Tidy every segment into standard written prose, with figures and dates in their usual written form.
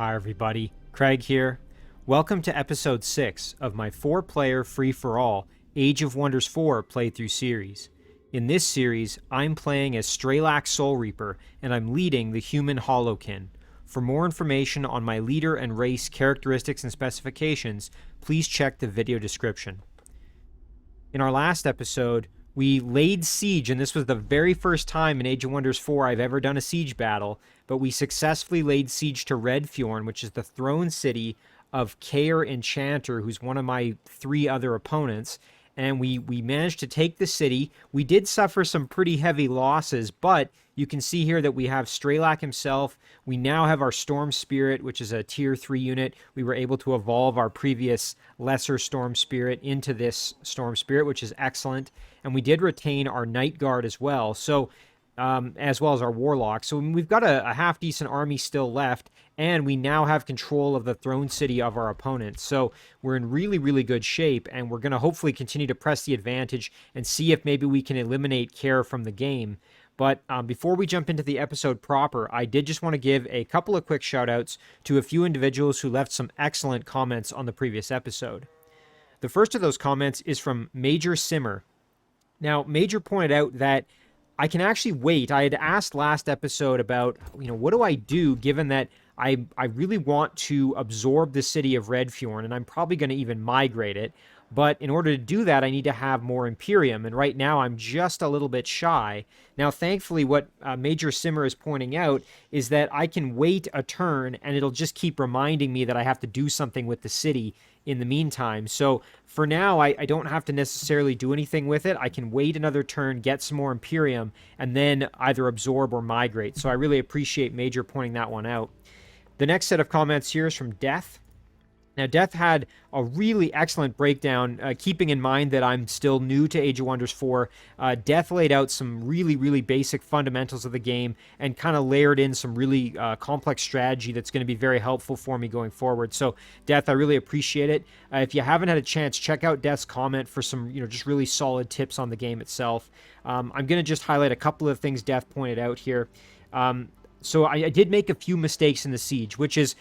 Hi everybody, Craig here. Welcome to episode 6 of my 4-player free-for-all Age of Wonders 4 playthrough series. In this series, I'm playing as Straelak Soulreaper, and I'm leading the human Hollowkin. For more information on my leader and race characteristics and specifications, please check the video description. In our last episode, we laid siege, and this was the very first time in Age of Wonders 4 I've ever done a siege battle, but we successfully laid siege to Redfjorn, which is the throne city of Kaer Enchanter, who's one of my 3 other opponents, and we managed to take the city. We did suffer some pretty heavy losses, but you can see here that we have Straelak himself. We now have our Storm Spirit, which is a tier 3 unit. We were able to evolve our previous lesser Storm Spirit into this Storm Spirit, which is excellent. And we did retain our Night Guard as well, as well as our Warlock. So we've got a half-decent army still left, and we now have control of the throne city of our opponent. So we're in really, really good shape, and we're going to hopefully continue to press the advantage and see if maybe we can eliminate Kaer from the game. But before we jump into the episode proper, I did just want to give a couple of quick shout-outs to a few individuals who left some excellent comments on the previous episode. The first of those comments is from Major Simmer. Now, Major pointed out that I can actually wait. I had asked last episode about, what do I do given that I really want to absorb the city of Redfjorn, and I'm probably going to even migrate it. But in order to do that, I need to have more Imperium, and right now I'm just a little bit shy. Now, thankfully, what Major Simmer is pointing out is that I can wait a turn, and it'll just keep reminding me that I have to do something with the city in the meantime. So for now, I don't have to necessarily do anything with it. I can wait another turn, get some more Imperium, and then either absorb or migrate. So I really appreciate Major pointing that one out. The next set of comments here is from Death. Now, Death had a really excellent breakdown, keeping in mind that I'm still new to Age of Wonders 4. Death laid out some really, really basic fundamentals of the game and kind of layered in some really complex strategy that's going to be very helpful for me going forward. So, Death, I really appreciate it. If you haven't had a chance, check out Death's comment for some, just really solid tips on the game itself. I'm going to just highlight a couple of things Death pointed out here. So I did make a few mistakes in the siege, which is,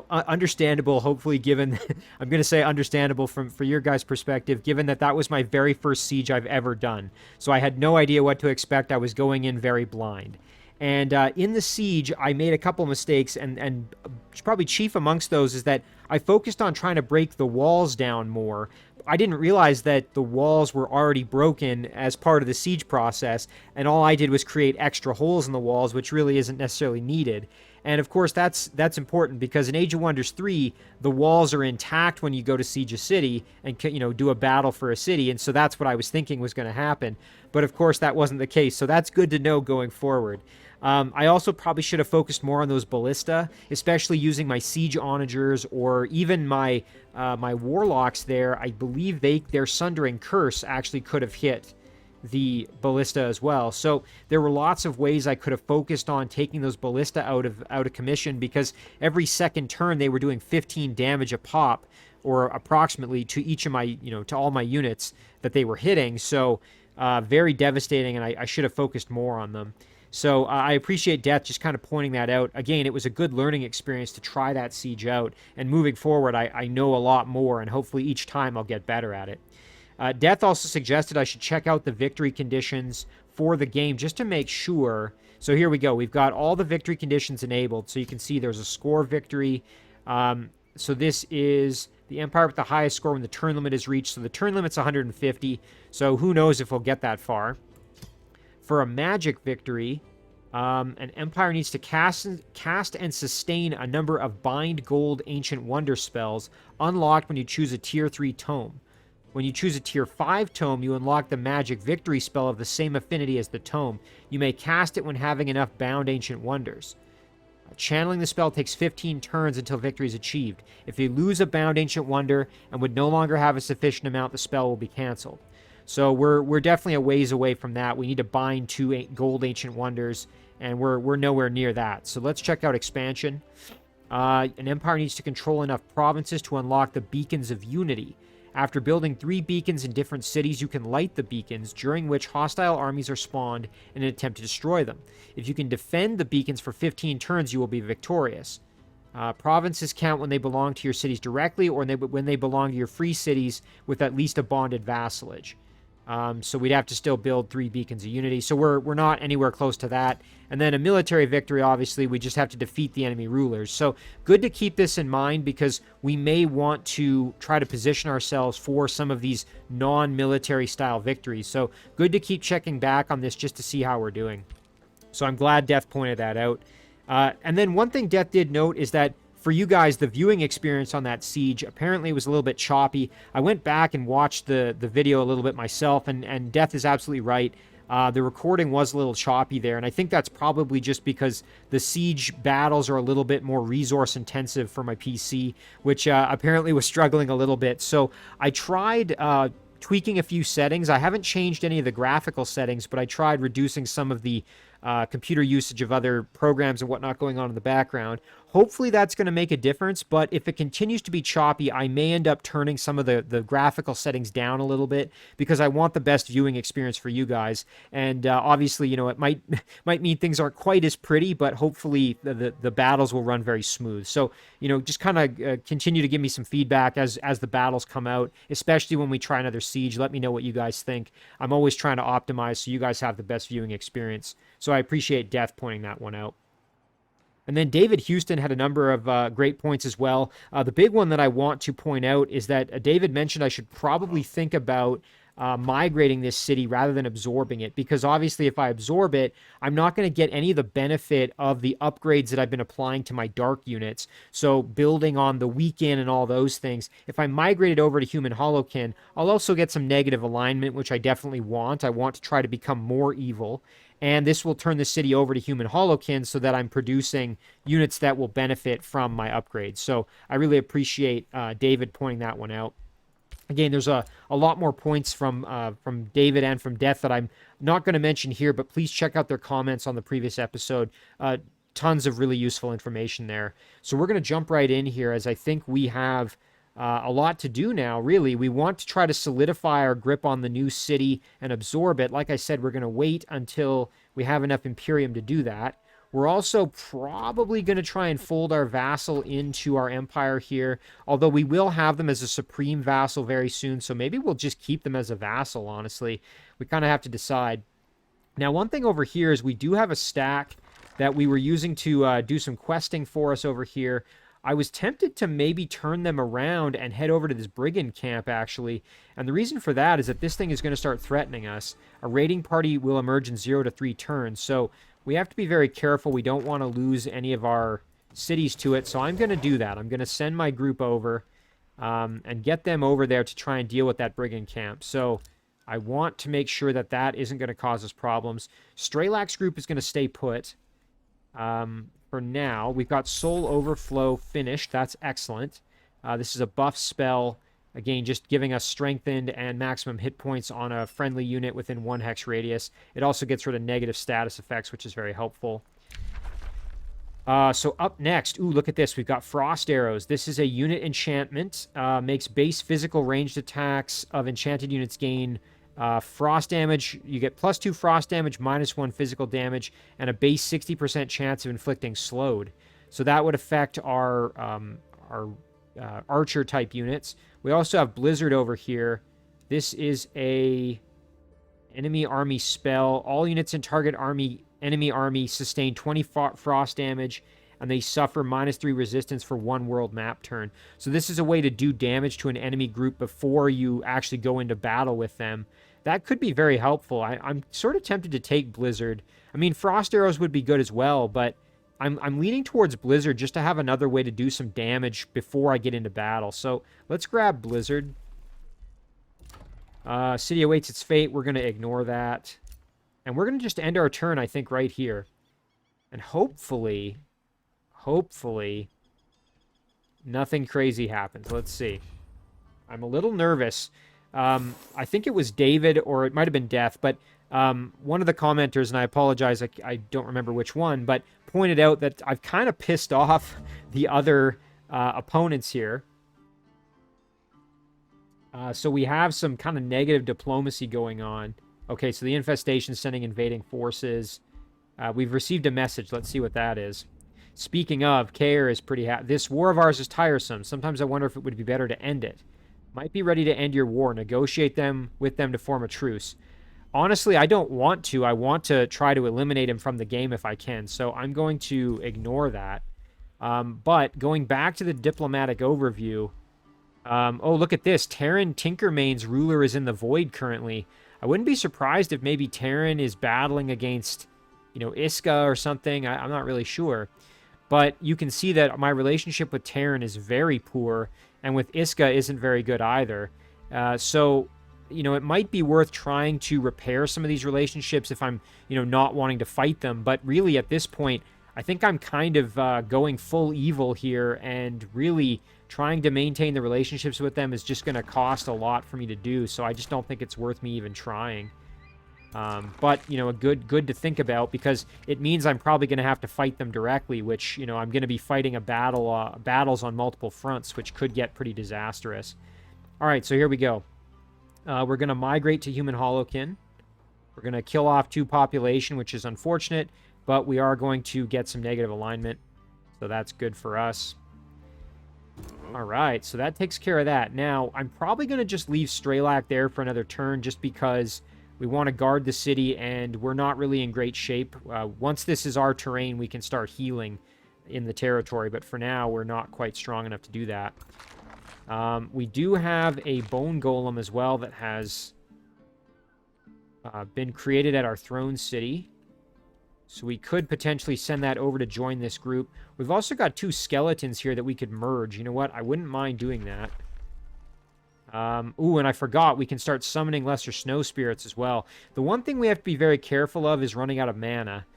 understandable, hopefully, given, I'm going to say understandable for your guys' perspective, given that was my very first siege I've ever done. So I had no idea what to expect. I was going in very blind. And in the siege, I made a couple mistakes, and probably chief amongst those is that I focused on trying to break the walls down more. I didn't realize that the walls were already broken as part of the siege process, and all I did was create extra holes in the walls, which really isn't necessarily needed. And of course, that's important because in Age of Wonders 3, the walls are intact when you go to siege a city and do a battle for a city, and so that's what I was thinking was going to happen. But of course, that wasn't the case, so that's good to know going forward. I also probably should have focused more on those ballista, especially using my siege onagers or even my my warlocks there. I believe their Sundering Curse actually could have hit the ballista as well. So there were lots of ways I could have focused on taking those ballista out of commission, because every second turn they were doing 15 damage a pop, or approximately, to each of my to all my units that they were hitting. So very devastating, and I should have focused more on them. So I appreciate Death just kind of pointing that out. Again, it was a good learning experience to try that siege out, and moving forward, I know a lot more, and hopefully each time I'll get better at it. Death also suggested I should check out the victory conditions for the game just to make sure. So here we go. We've got all the victory conditions enabled. So you can see there's a score victory. So this is the Empire with the highest score when the turn limit is reached. So the turn limit's 150. So who knows if we'll get that far. For a magic victory, an Empire needs to cast and sustain a number of Bind Gold Ancient Wonder spells unlocked when you choose a Tier 3 Tome. When you choose a Tier 5 Tome, you unlock the Magic Victory spell of the same affinity as the Tome. You may cast it when having enough Bound Ancient Wonders. Channeling the spell takes 15 turns until victory is achieved. If you lose a Bound Ancient Wonder and would no longer have a sufficient amount, the spell will be cancelled. So we're definitely a ways away from that. We need to bind 2 Gold Ancient Wonders, and we're nowhere near that. So let's check out expansion. An Empire needs to control enough provinces to unlock the Beacons of Unity. After building 3 beacons in different cities, you can light the beacons, during which hostile armies are spawned in an attempt to destroy them. If you can defend the beacons for 15 turns, you will be victorious. Provinces count when they belong to your cities directly, or when they belong to your free cities with at least a bonded vassalage. So we'd have to still build 3 beacons of unity. So we're not anywhere close to that. And then a military victory, obviously, we just have to defeat the enemy rulers. So good to keep this in mind, because we may want to try to position ourselves for some of these non-military style victories. So good to keep checking back on this just to see how we're doing. So I'm glad Death pointed that out. And then one thing Death did note is that for you guys, the viewing experience on that siege apparently was a little bit choppy. I went back and watched the video a little bit myself, and Death is absolutely right. The recording was a little choppy there, and I think that's probably just because the siege battles are a little bit more resource intensive for my PC, which apparently was struggling a little bit. So I tried tweaking a few settings. I haven't changed any of the graphical settings, but I tried reducing some of the computer usage of other programs and whatnot going on in the background. Hopefully that's going to make a difference, but if it continues to be choppy, I may end up turning some of the graphical settings down a little bit, because I want the best viewing experience for you guys. And obviously, you know, it might mean things aren't quite as pretty, but hopefully the battles will run very smooth. So, you know, just kind of continue to give me some feedback as the battles come out, especially when we try another siege. Let me know what you guys think. I'm always trying to optimize so you guys have the best viewing experience. So I appreciate Death pointing that one out. And then David Houston had a number of great points as well. The big one that I want to point out is that David mentioned I should probably think about migrating this city rather than absorbing it, because obviously if I absorb it, I'm not going to get any of the benefit of the upgrades that I've been applying to my dark units. So building on the weekend and all those things. If I migrate it over to Human Hollowkin, I'll also get some negative alignment, which I definitely want. I want to try to become more evil. And this will turn the city over to Human Hollowkin so that I'm producing units that will benefit from my upgrades. So I really appreciate David pointing that one out. Again, there's a lot more points from David and from Death that I'm not going to mention here, but please check out their comments on the previous episode. Tons of really useful information there. So we're going to jump right in here, as I think we have a lot to do now, really. We want to try to solidify our grip on the new city and absorb it. Like I said, we're going to wait until we have enough Imperium to do that. We're also probably going to try and fold our vassal into our empire here, although we will have them as a supreme vassal very soon, so maybe we'll just keep them as a vassal, honestly. We kind of have to decide. Now, one thing over here is we do have a stack that we were using to do some questing for us over here. I was tempted to maybe turn them around and head over to this brigand camp, actually. And the reason for that is that this thing is going to start threatening us. A raiding party will emerge in 0 to 3 turns, so we have to be very careful. We don't want to lose any of our cities to it, so I'm going to do that. I'm going to send my group over and get them over there to try and deal with that brigand camp. So I want to make sure that that isn't going to cause us problems. Straelak's group is going to stay put. For now, we've got Soul Overflow finished. That's excellent. This is a buff spell. Again, just giving us strengthened and maximum hit points on a friendly unit within 1 hex radius. It also gets rid of negative status effects, which is very helpful. So up next, ooh, look at this. We've got Frost Arrows. This is a unit enchantment. Makes base physical ranged attacks of enchanted units gain frost damage. You get +2 frost damage, -1 physical damage, and a base 60% chance of inflicting slowed. So that would affect our archer type units. We also have Blizzard over here. This is a enemy army spell. All units in target enemy army sustain 20 frost damage, and they suffer -3 resistance for 1 world map turn. So this is a way to do damage to an enemy group before you actually go into battle with them. That could be very helpful. I'm sort of tempted to take Blizzard. I mean, Frost Arrows would be good as well, but I'm leaning towards Blizzard just to have another way to do some damage before I get into battle. So let's grab Blizzard. City awaits its fate. We're going to ignore that. And we're going to just end our turn, I think, right here. And hopefully, nothing crazy happens. Let's see. I'm a little nervous. I think it was David, or it might have been Death, but one of the commenters, and I apologize, I don't remember which one, but pointed out that I've kind of pissed off the other opponents here. So we have some kind of negative diplomacy going on. Okay, so the infestation sending invading forces. We've received a message. Let's see what that is. Speaking of, Kair is pretty happy. This war of ours is tiresome. Sometimes I wonder if it would be better to end it. Might be ready to end your war. Negotiate with them to form a truce. Honestly, I don't want to. I want to try to eliminate him from the game if I can. So I'm going to ignore that. But going back to the diplomatic overview. Oh, look at this. Terran Tinkermane's ruler is in the void currently. I wouldn't be surprised if maybe Terran is battling against, Iska or something. I'm not really sure. But you can see that my relationship with Terran is very poor, and with Iska isn't very good either. So, it might be worth trying to repair some of these relationships if I'm, not wanting to fight them. But really, at this point, I think I'm kind of going full evil here, and really trying to maintain the relationships with them is just going to cost a lot for me to do. So I just don't think it's worth me even trying. But, a good to think about, because it means I'm probably going to have to fight them directly, which, I'm going to be fighting battles on multiple fronts, which could get pretty disastrous. All right, so here we go. We're going to migrate to human Hollowkin. We're going to kill off 2 population, which is unfortunate, but we are going to get some negative alignment, so that's good for us. All right, so that takes care of that. Now, I'm probably going to just leave Straelak there for another turn, just because we want to guard the city, and we're not really in great shape. Once this is our terrain, we can start healing in the territory, but for now, we're not quite strong enough to do that. We do have a bone golem as well that has been created at our throne city. So we could potentially send that over to join this group. We've also got 2 skeletons here that we could merge. You know what? I wouldn't mind doing that. Ooh, and I forgot, we can start summoning lesser snow spirits as well. The one thing we have to be very careful of is running out of mana.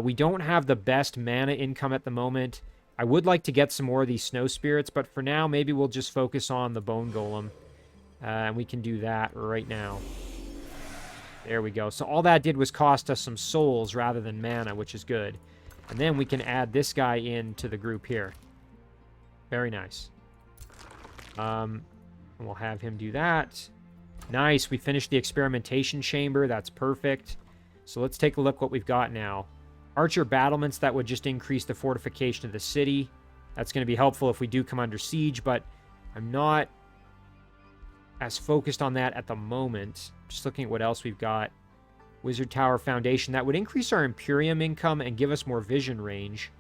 We don't have the best mana income at the moment. I would like to get some more of these snow spirits, but for now, maybe we'll just focus on the bone golem. And we can do that right now. There we go. So all that did was cost us some souls rather than mana, which is good. And then we can add this guy into the group here. Very nice. We'll have him do that. Nice. We finished the experimentation chamber. That's perfect. So let's take a look what we've got now. Archer battlements, that would just increase the fortification of the city. That's going to be helpful if we do come under siege, but I'm not as focused on that at the moment. Just looking at what else we've got. Wizard Tower Foundation. That would increase our Imperium income and give us more vision range.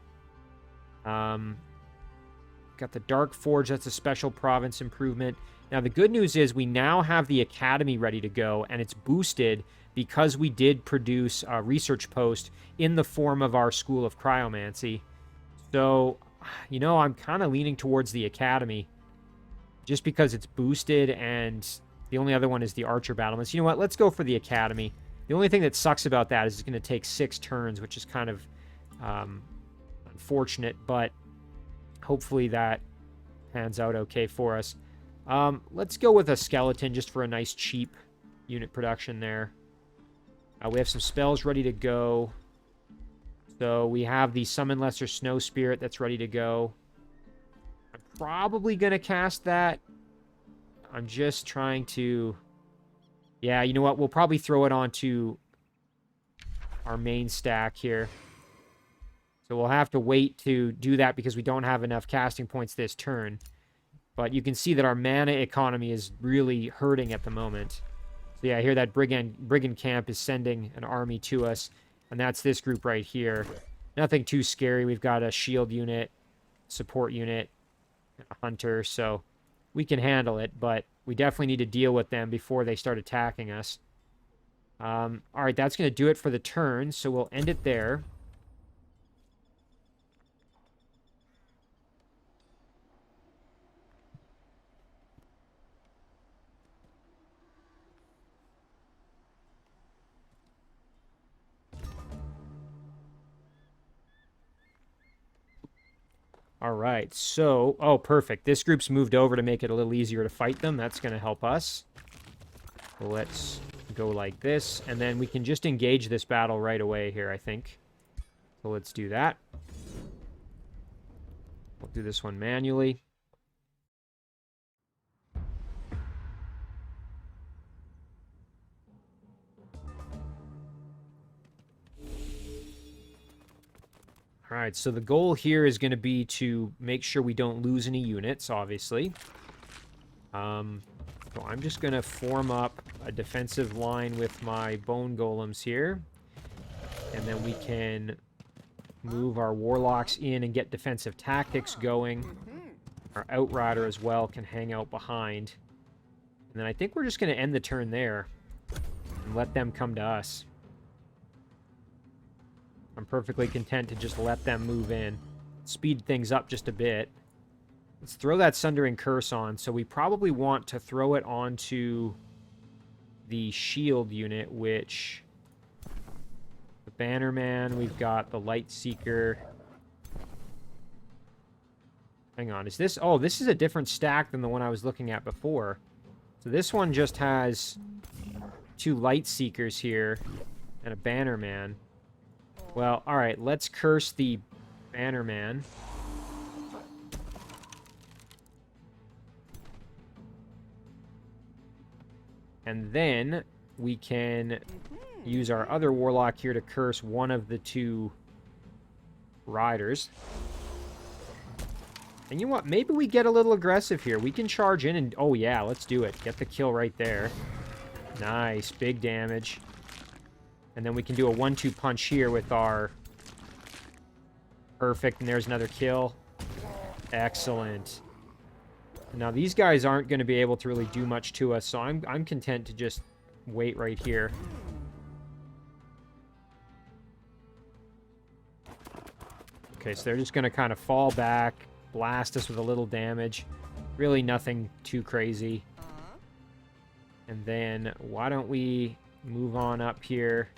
Got the Dark Forge. That's a special province improvement. Now, the good news is we now have the Academy ready to go, and it's boosted because we did produce a research post in the form of our School of Cryomancy. So, I'm kind of leaning towards the Academy just because it's boosted, and the only other one is the Archer battlements. You know what? Let's go for the Academy. The only thing that sucks about that is it's going to take 6 turns, which is kind of unfortunate, but hopefully that pans out okay for us. Let's go with a skeleton just for a nice cheap unit production there. We have some spells ready to go. So we have the Summon Lesser Snow Spirit that's ready to go. I'm probably going to cast that. I'm just trying to... Yeah, you know what? We'll probably throw it onto our main stack here. So we'll have to wait to do that because we don't have enough casting points this turn. But you can see that our mana economy is really hurting at the moment. So yeah, I hear that brigand camp is sending an army to us. And that's this group right here. Nothing too scary. We've got a shield unit, support unit, a hunter. So we can handle it, but we definitely need to deal with them before they start attacking us. All right, that's going to do it for the turn. So we'll end it there. All right, so... Oh, perfect. This group's moved over to make it a little easier to fight them. That's going to help us. Let's go like this, and then we can just engage this battle right away here, I think. So let's do that. We'll do this one manually. All Alright, so the goal here is going to be to make sure we don't lose any units, obviously. So I'm just going to form up a defensive line with my bone golems here. And then we can move our warlocks in and get defensive tactics going. Our outrider as well can hang out behind. And then I think we're just going to end the turn there and let them come to us. I'm perfectly content to just let them move in. Speed things up just a bit. Let's throw that Sundering Curse on. So we probably want to throw it onto the shield unit, which... the Bannerman, we've got the Light Seeker. Hang on, is this... oh, this is a different stack than the one I was looking at before. So this one just has 2 Light Seekers here and a Bannerman. Well, alright, let's curse the Bannerman. And then we can use our other warlock here to curse one of the 2 riders. And you know what? Maybe we get a little aggressive here. We can charge in and... oh, yeah, let's do it. Get the kill right there. Nice. Big damage. And then we can do a 1-2 punch here with our... perfect. And there's another kill. Excellent. Now, these guys aren't going to be able to really do much to us, so I'm content to just wait right here. Okay, so they're just going to kind of fall back, blast us with a little damage. Really nothing too crazy. And then, why don't we move on up here,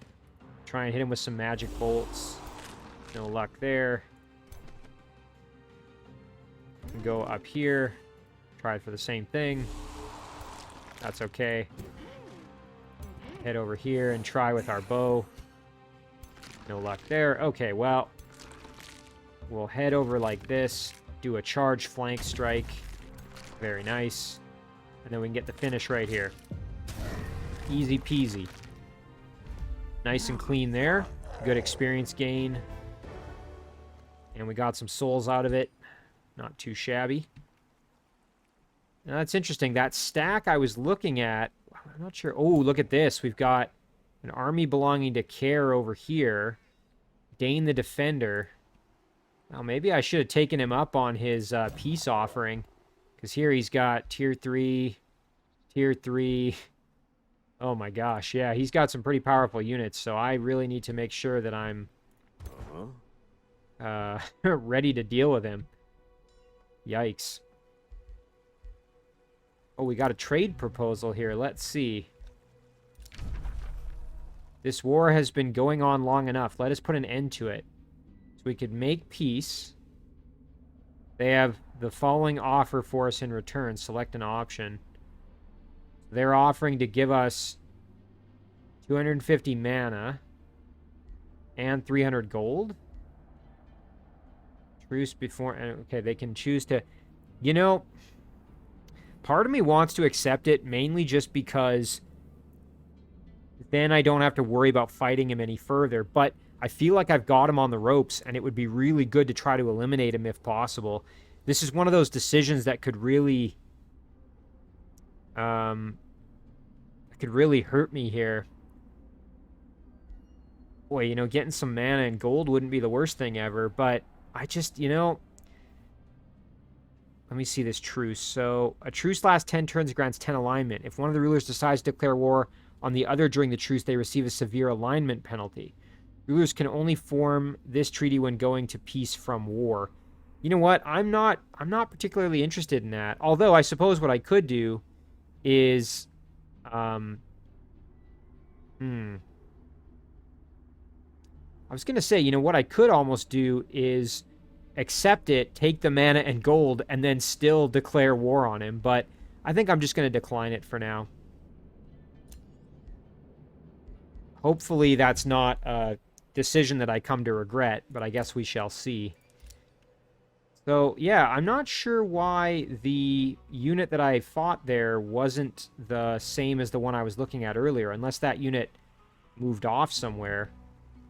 try and hit him with some magic bolts. No luck there. Go up here. Try it for the same thing. That's okay. Head over here and try with our bow. No luck there. Okay, well, we'll head over like this. Do a charge flank strike. Very nice. And then we can get the finish right here. Easy peasy. Nice and clean there. Good experience gain. And we got some souls out of it. Not too shabby. Now, that's interesting. That stack I was looking at, I'm not sure. Oh, look at this. We've got an army belonging to Care over here. Dane the Defender. Well, maybe I should have taken him up on his peace offering. Because here he's got tier 3, tier 3. Oh my gosh, yeah, he's got some pretty powerful units, so I really need to make sure that I'm ready to deal with him. Yikes. Oh, we got a trade proposal here. Let's see. This war has been going on long enough. Let us put an end to it. So we could make peace. They have the following offer for us in return. Select an option. They're offering to give us 250 mana and 300 gold. Truce before... okay, they can choose to... you know... part of me wants to accept it, mainly just because then I don't have to worry about fighting him any further. But I feel like I've got him on the ropes, and it would be really good to try to eliminate him if possible. This is one of those decisions that could really... could really hurt me here. Boy, you know, getting some mana and gold wouldn't be the worst thing ever, but I just, you know... let me see this truce. So, a truce lasts 10 turns, grants 10 alignment. If one of the rulers decides to declare war on the other during the truce, they receive a severe alignment penalty. Rulers can only form this treaty when going to peace from war. You know what? I'm not particularly interested in that. Although, I suppose what I could do is... I was going to say, you know, what I could almost do is accept it, take the mana and gold, and then still declare war on him. But I think I'm just going to decline it for now. Hopefully that's not a decision that I come to regret, but I guess we shall see. So, yeah, I'm not sure why the unit that I fought there wasn't the same as the one I was looking at earlier, unless that unit moved off somewhere.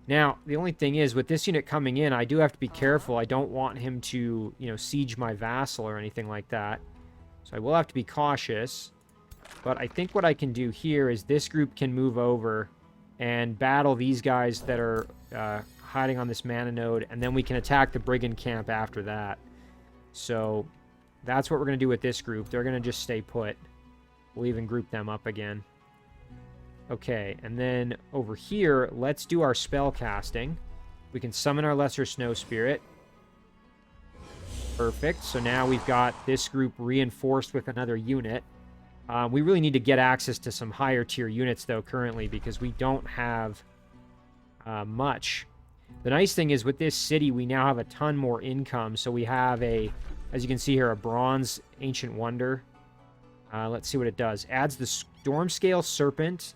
Now, the only thing is, with this unit coming in, I do have to be careful. I don't want him to, you know, siege my vassal or anything like that. So I will have to be cautious. But I think what I can do here is this group can move over and battle these guys that are hiding on this mana node, and then we can attack the brigand camp after that. So that's what we're going to do with this group. They're going to just stay put. We'll even group them up again. Okay, and then over here, let's do our spell casting. We can summon our Lesser Snow Spirit. Perfect. So now we've got this group reinforced with another unit. We really need to get access to some higher tier units, though, currently, because we don't have much. The nice thing is, with this city, we now have a ton more income. So we have a, as you can see here, a Bronze Ancient Wonder. Let's see what it does. Adds the Stormscale Serpent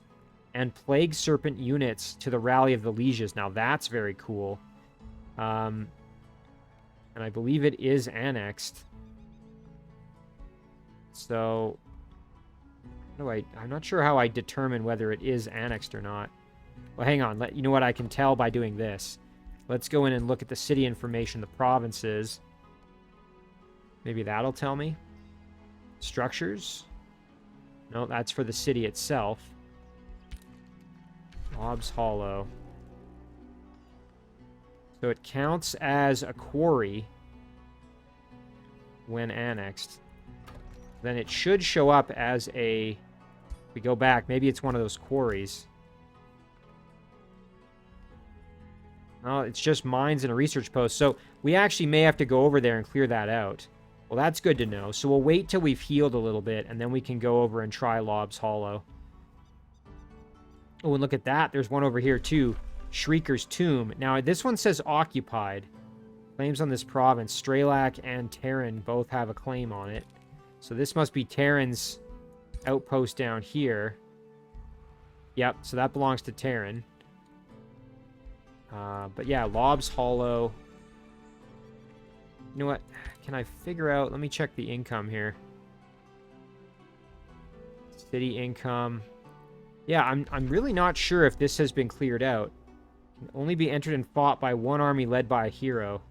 and Plague Serpent units to the Rally of the Lieges. Now, that's very cool. And I believe it is annexed. So, I'm not sure how I determine whether it is annexed or not. Well, hang on. You know what? I can tell by doing this. Let's go in and look at the city information, the provinces. Maybe that'll tell me. Structures. No, that's for the city itself. Lobs Hollow. So it counts as a quarry when annexed. Then it should show up as a... If we go back, maybe it's one of those quarries. No, it's just mines and a research post. So we actually may have to go over there and clear that out. Well, that's good to know. So we'll wait till we've healed a little bit, and then we can go over and try Lobs Hollow. Oh, and look at that. There's one over here, too. Shrieker's Tomb. Now, this one says occupied. Claims on this province. Straelak and Terran both have a claim on it. So this must be Terran's outpost down here. Yep, so that belongs to Terran. But yeah, Lobs Hollow. You know what? Can I figure out... Let me check the income here. City income... Yeah, I'm really not sure if this has been cleared out. Can only be entered and fought by one army led by a hero.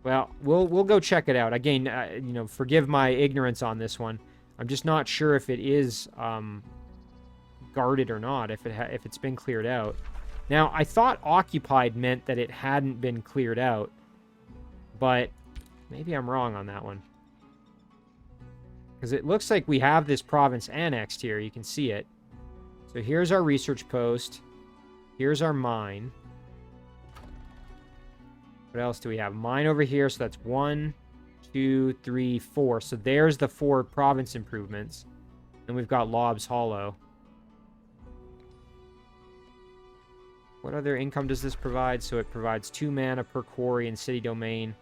Well, we'll go check it out. Again, you know, forgive my ignorance on this one. I'm just not sure if it is guarded or not, if it's been cleared out. Now, I thought occupied meant that it hadn't been cleared out, but maybe I'm wrong on that one. Because it looks like we have this province annexed here. You can see it. So here's our research post. Here's our mine. What else do we have? Mine over here. So that's 1, 2, 3, 4. So there's the 4 province improvements. And we've got Lobs Hollow. What other income does this provide? So it provides 2 mana per quarry and city domain.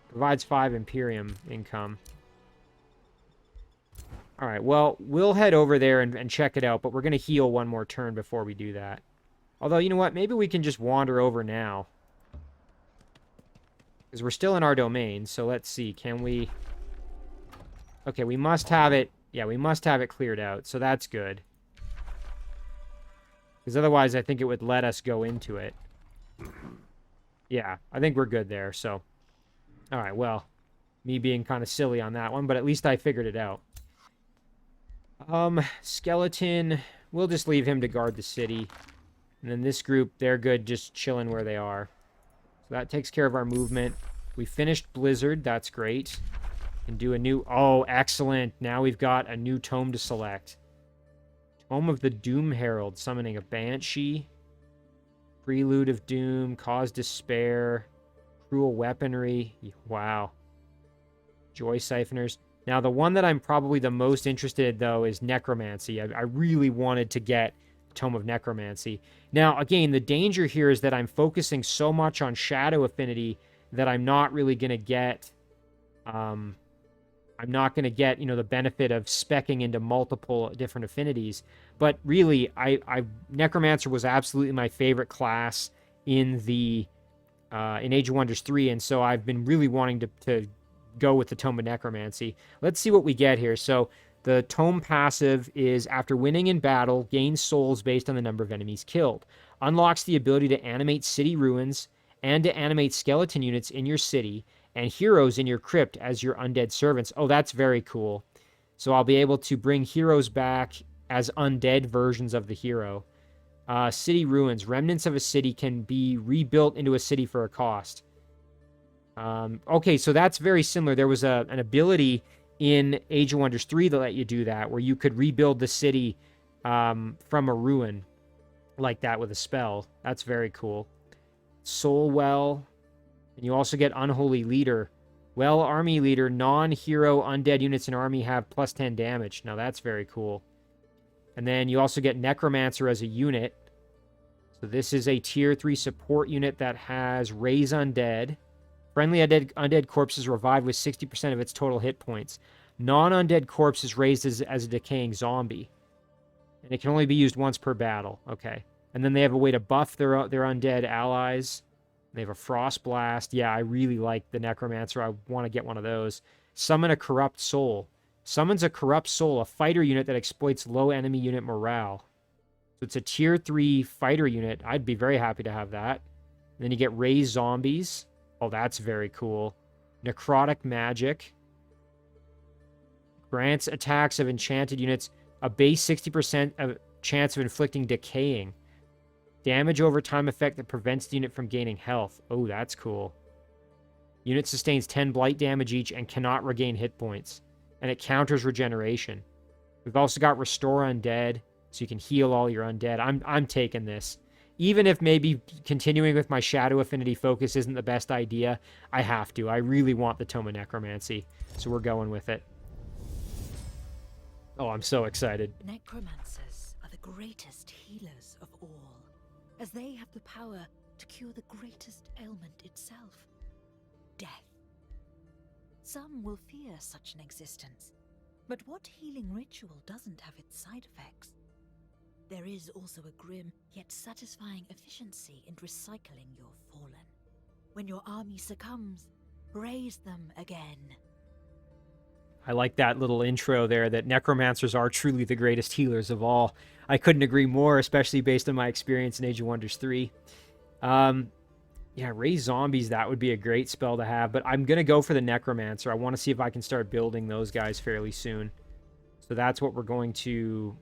Provides 5 Imperium income. Alright, well, we'll head over there and check it out, but we're going to heal one more turn before we do that. Although, you know what? Maybe we can just wander over now. Because we're still in our domain, so let's see. Can we... Okay, we must have it... Yeah, we must have it cleared out, so that's good. Because otherwise, I think it would let us go into it. Yeah, I think we're good there, so... Alright, well, me being kind of silly on that one, but at least I figured it out. Skeleton, we'll just leave him to guard the city. And then this group, they're good just chilling where they are. So that takes care of our movement. We finished Blizzard, that's great. And do a new... Oh, excellent. Now we've got a new tome to select. Tome of the Doom Herald, summoning a Banshee. Prelude of Doom, Cause Despair. Cruel Weaponry. Wow. Joy Siphoners. Now, the one that I'm probably the most interested in, though, is Necromancy. I really wanted to get Tome of Necromancy. Now, again, the danger here is that I'm focusing so much on Shadow Affinity that I'm not really going to get... I'm not going to get, you know, the benefit of speccing into multiple different affinities. But really, Necromancer was absolutely my favorite class in the... in Age of Wonders 3, and so I've been really wanting to go with the Tome of Necromancy. Let's see what we get here. So The Tome passive is after winning in battle, gains souls based on the number of enemies killed. Unlocks the ability to animate city ruins and to animate skeleton units in your city and heroes in your crypt as your undead servants. Oh, that's very cool. So I'll be able to bring heroes back as undead versions of the hero. City ruins. Remnants of a city can be rebuilt into a city for a cost. Okay, so that's very similar. There was an ability in Age of Wonders 3 that let you do that, where you could rebuild the city from a ruin like that with a spell. That's very cool. Soul Well. And you also get Unholy Leader. Well, Army Leader, non-hero undead units in army have plus 10 damage. Now that's very cool. And then you also get Necromancer as a unit. So this is a tier 3 support unit that has Raise Undead. Friendly undead corpses revived with 60% of its total hit points. Non-undead corpse is raised as a decaying zombie. And it can only be used once per battle. Okay. And then they have a way to buff their undead allies. They have a Frost Blast. Yeah, I really like the Necromancer. I want to get one of those. Summon a Corrupt Soul. Summons a Corrupt Soul, a fighter unit that exploits low enemy unit morale. So it's a tier 3 fighter unit. I'd be very happy to have that. And then you get Raise Zombies. Oh, that's very cool. Necrotic Magic. Grants attacks of enchanted units a base 60% of chance of inflicting decaying. Damage over time effect that prevents the unit from gaining health. Oh, that's cool. Unit sustains 10 blight damage each and cannot regain hit points. And it counters regeneration. We've also got Restore Undead, so you can heal all your undead. I'm taking this. Even if maybe continuing with my Shadow Affinity focus isn't the best idea, I have to. I really want the Tome of Necromancy, so we're going with it. Oh, I'm so excited. Necromancers are the greatest healers of all, as they have the power to cure the greatest ailment itself, death. Some will fear such an existence, but what healing ritual doesn't have its side effects? There is also a grim yet satisfying efficiency in recycling your fallen. When your army succumbs, raise them again. I like that little intro there, that necromancers are truly the greatest healers of all. I couldn't agree more, especially based on my experience in Age of Wonders 3. Yeah, Raise Zombies, that would be a great spell to have, but I'm going to go for the Necromancer. I want to see if I can start building those guys fairly soon. So that's what we're going to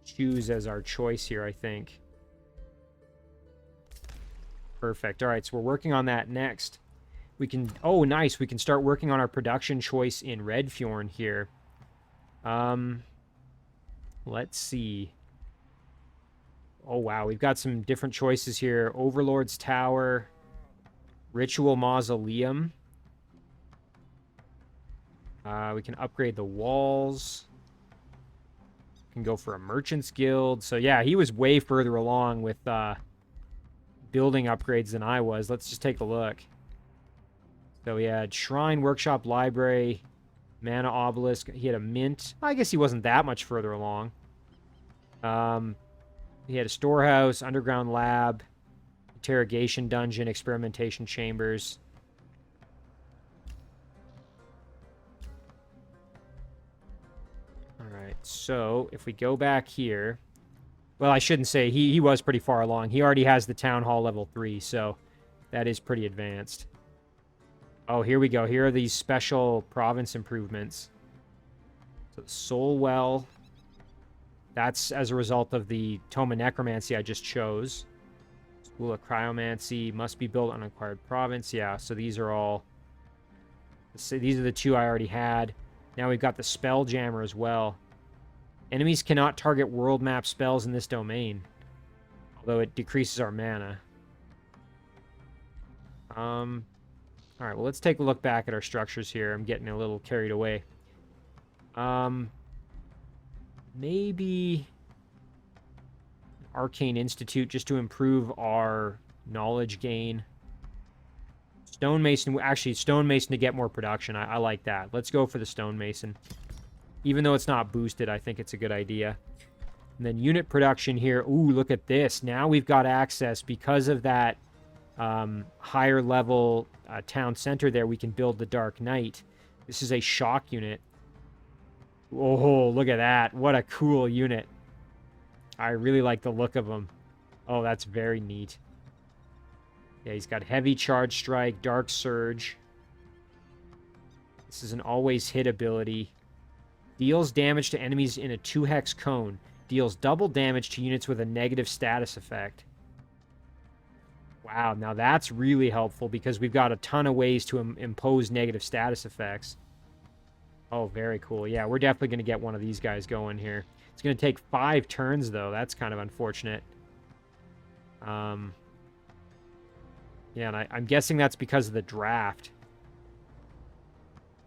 choose as our choice here, I think. Perfect. All right, so we're working on that next. We can, oh, nice. We can start working on our production choice in Redfjorn here. Let's see. Oh, wow. We've got some different choices here. Overlord's Tower. Ritual Mausoleum. We can upgrade the walls. Can go for a Merchant's Guild. So, yeah, he was way further along with building upgrades than I was. Let's just take a look. So, he had Shrine, Workshop, Library, Mana Obelisk. He had a Mint. I guess he wasn't that much further along. He had a Storehouse, Underground Lab, Interrogation Dungeon, Experimentation Chambers. Alright, so if we go back here... Well, I shouldn't say. He was pretty far along. He already has the Town Hall level 3, so that is pretty advanced. Oh, here we go. Here are these special province improvements. So, Soul Well. That's as a result of the Tome of Necromancy I just chose. School of Cryomancy must be built on acquired province. Yeah, so these are all... These are the two I already had. Now we've got the Spelljammer as well. Enemies cannot target world map spells in this domain, although it decreases our mana. Alright, well, let's take a look back at our structures here. I'm getting a little carried away. Maybe Arcane Institute just to improve our knowledge gain. Stonemason, actually, Stonemason to get more production. I like that. Let's go for the Stonemason. Even though it's not boosted, I think it's a good idea. And then unit production here. Ooh, look at this. Now we've got access because of that higher level town center there. We can build the Dark Knight. This is a shock unit. Oh, look at that. What a cool unit. I really like the look of him. Oh, that's very neat. Yeah, he's got heavy charge strike, dark surge. This is an always hit ability. Deals damage to enemies in a 2-hex cone. Deals double damage to units with a negative status effect. Wow, now that's really helpful because we've got a ton of ways to impose negative status effects. Oh, very cool. Yeah, we're definitely going to get one of these guys going here. It's going to take 5 turns, though. That's kind of unfortunate. Yeah, and I'm guessing that's because of the draft.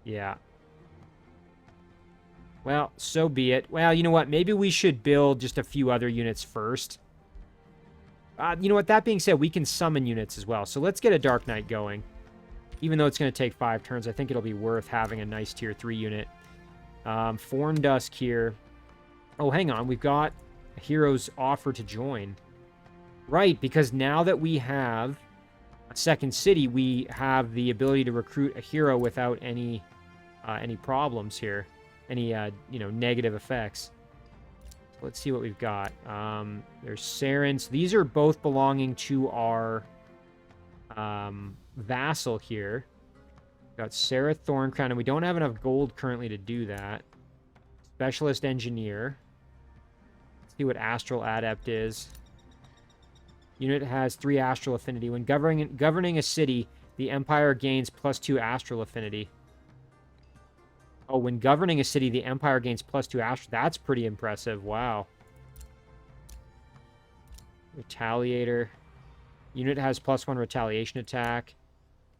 Yeah. Well, so be it. Well, you know what? Maybe we should build just a few other units first. You know what? That being said, we can summon units as well. So let's get a Dark Knight going. Even though it's going to take 5 turns, I think it'll be worth having a nice tier 3 unit. Form Dusk here. Oh, hang on. We've got a hero's offer to join. Right, because now that we have a second city, we have the ability to recruit a hero without any problems here. Any, negative effects. Let's see what we've got. There's Sarens. These are both belonging to our vassal here. We've got Sarah Thorncrown, and we don't have enough gold currently to do that. Specialist Engineer. Let's see what Astral Adept is. Unit has 3 Astral Affinity. When governing a city, the Empire gains +2 Astral Affinity. Oh, when governing a city, the Empire gains +2 Astral. That's pretty impressive. Wow. Retaliator. Unit has +1 retaliation attack.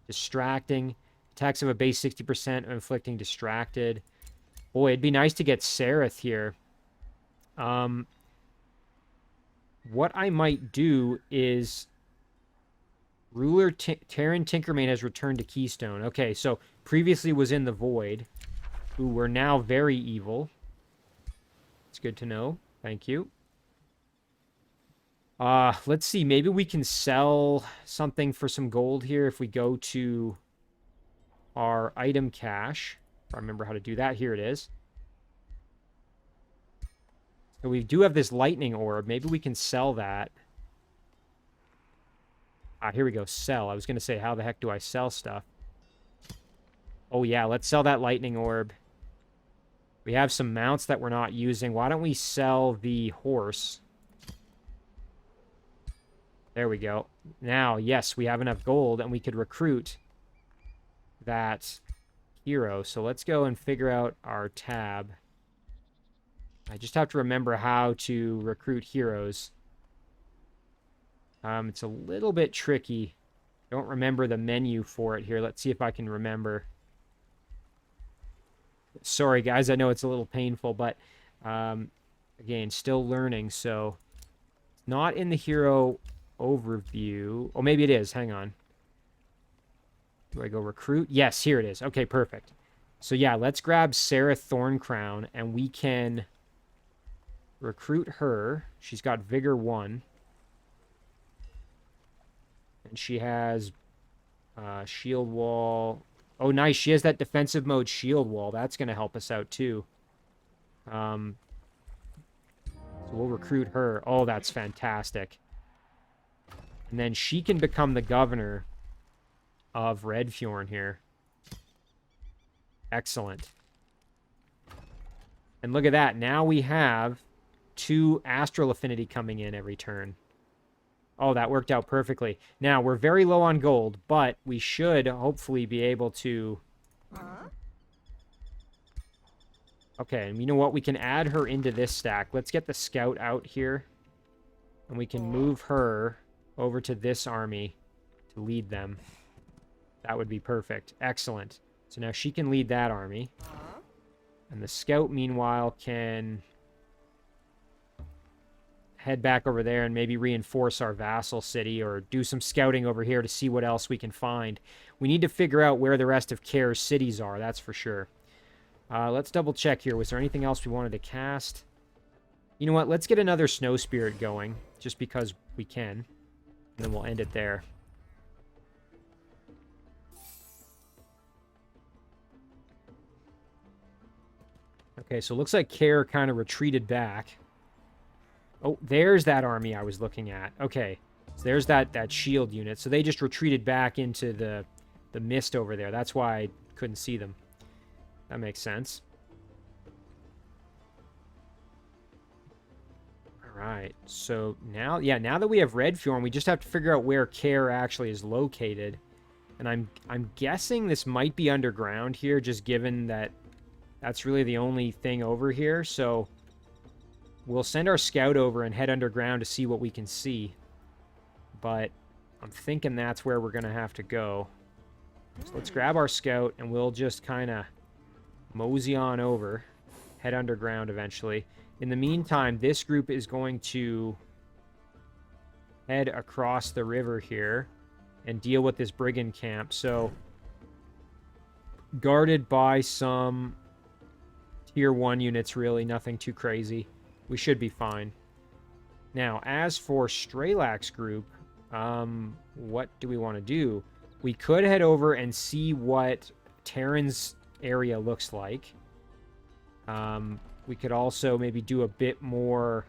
Distracting. Attacks of a base 60% of inflicting distracted. Boy, it'd be nice to get Sereth here. What I might do is... Ruler Terran Tinkermane has returned to Keystone. Okay, so previously was in the Void. Who were now very evil. It's good to know. Thank you. Let's see. Maybe we can sell something for some gold here if we go to our item cache. If I remember how to do that. Here it is. So we do have this lightning orb. Maybe we can sell that. Here we go. Sell. I was going to say, how the heck do I sell stuff? Oh, yeah. Let's sell that lightning orb. We have some mounts that we're not using. Why don't we sell the horse? There we go. Now, yes, we have enough gold, and we could recruit that hero. So let's go and figure out our tab. I just have to remember how to recruit heroes. It's a little bit tricky. Don't remember the menu for it here. Let's see if I can remember. Sorry, guys. I know it's a little painful, but again, still learning. So, not in the hero overview. Oh, maybe it is. Hang on. Do I go recruit? Yes, here it is. Okay, perfect. So, yeah, let's grab Sarah Thorncrown, and we can recruit her. She's got Vigor 1. And she has Shield Wall... Oh, nice. She has that defensive mode shield wall. That's going to help us out, too. So we'll recruit her. Oh, that's fantastic. And then she can become the governor of Redfjorn here. Excellent. And look at that. Now we have 2 Astral Affinity coming in every turn. Oh, that worked out perfectly. Now, we're very low on gold, but we should hopefully be able to... Okay, and you know what? We can add her into this stack. Let's get the scout out here. And we can move her over to this army to lead them. That would be perfect. Excellent. So now she can lead that army. And the scout, meanwhile, can... head back over there and maybe reinforce our vassal city or do some scouting over here to see what else we can find. We need to figure out where the rest of Kair's cities are, that's for sure. Let's double check here. Was there anything else we wanted to cast? You know what? Let's get another Snow Spirit going, just because we can. And then we'll end it there. Okay, so it looks like Care kind of retreated back. Oh, there's that army I was looking at. Okay, so there's that shield unit. So they just retreated back into the mist over there. That's why I couldn't see them. That makes sense. All right, so now, yeah, now that we have Redfjorn, we just have to figure out where Care actually is located. And I'm guessing this might be underground here, just given that that's really the only thing over here. So we'll send our scout over and head underground to see what we can see. But I'm thinking that's where we're going to have to go. So let's grab our scout, and we'll just kind of mosey on over, head underground eventually. In the meantime, this group is going to head across the river here and deal with this brigand camp. So, guarded by some tier 1 units, really, nothing too crazy. We should be fine. Now, as for Straelak's group, what do we want to do? We could head over and see what Terran's area looks like. We could also maybe do a bit more.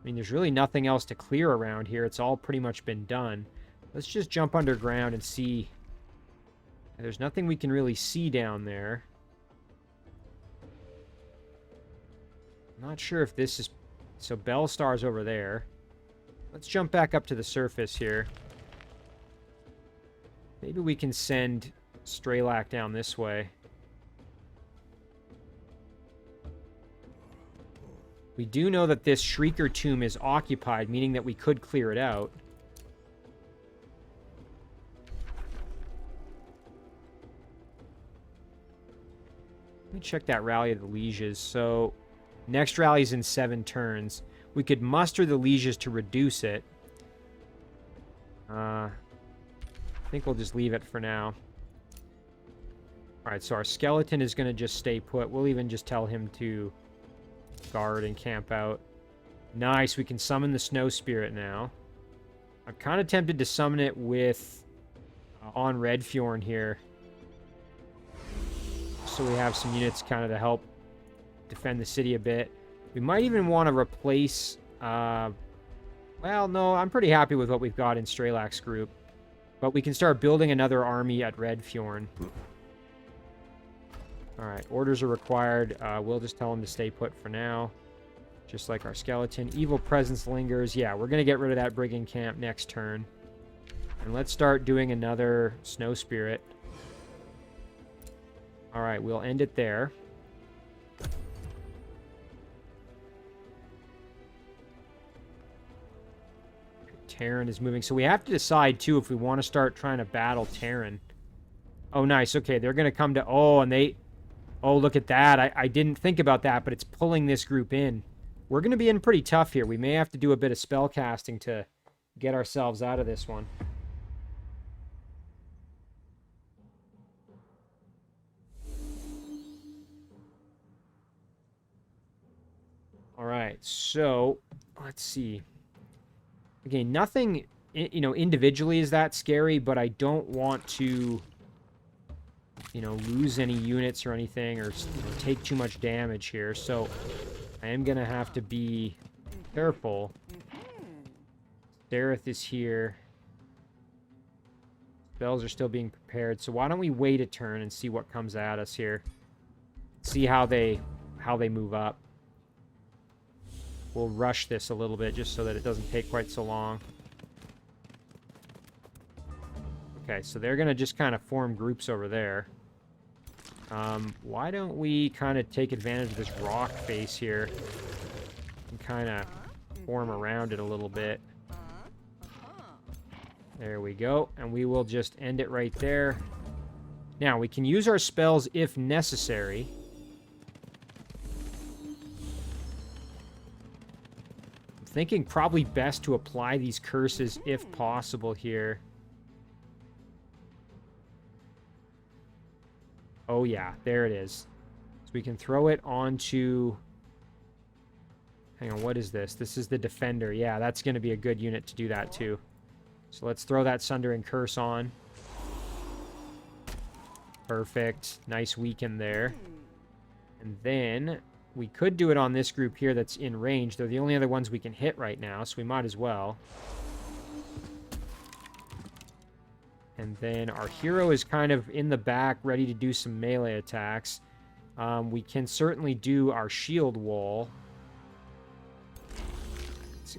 I mean, there's really nothing else to clear around here. It's all pretty much been done. Let's just jump underground and see. There's nothing we can really see down there. I'm not sure if this is... So Bellstar's over there. Let's jump back up to the surface here. Maybe we can send Straelak down this way. We do know that this Shrieker tomb is occupied, meaning that we could clear it out. Let me check that Rally of the Lieges. So, next rally's in 7 turns. We could muster the Lieges to reduce it. I think we'll just leave it for now. Alright, so our skeleton is going to just stay put. We'll even just tell him to guard and camp out. Nice, we can summon the Snow Spirit now. I'm kind of tempted to summon it with on Redfjorn here. So we have some units kind of to help defend the city a bit. We might even want to replace... well, no, I'm pretty happy with what we've got in Straelak's group. But we can start building another army at Redfjorn. Alright, orders are required. We'll just tell him to stay put for now. Just like our skeleton. Evil presence lingers. Yeah, we're going to get rid of that brigand camp next turn. And let's start doing another Snow Spirit. Alright, we'll end it there. Terran is moving. So we have to decide, too, if we want to start trying to battle Terran. Oh, nice. Okay, they're going to come to... Oh, and they... Oh, look at that. I didn't think about that, but it's pulling this group in. We're going to be in pretty tough here. We may have to do a bit of spell casting to get ourselves out of this one. Alright, so... Let's see. Again, nothing, you know, individually is that scary, but I don't want to... you know, lose any units or anything, or take too much damage here. So I am going to have to be careful. Dareth is here. Spells are still being prepared. So why don't we wait a turn and see what comes at us here. See how they move up. We'll rush this a little bit just so that it doesn't take quite so long. Okay, so they're going to just kind of form groups over there. Why don't we kind of take advantage of this rock face here and kind of form around it a little bit. There we go. And we will just end it right there. Now, we can use our spells if necessary. I'm thinking probably best to apply these curses if possible here. Oh yeah, there it is. So we can throw it onto... Hang on, what is this? This is the Defender. Yeah, that's going to be a good unit to do that too. So let's throw that Sundering Curse on. Perfect. Nice weaken there. And then we could do it on this group here that's in range. They're the only other ones we can hit right now, so we might as well. And then our hero is kind of in the back, ready to do some melee attacks. We can certainly do our shield wall.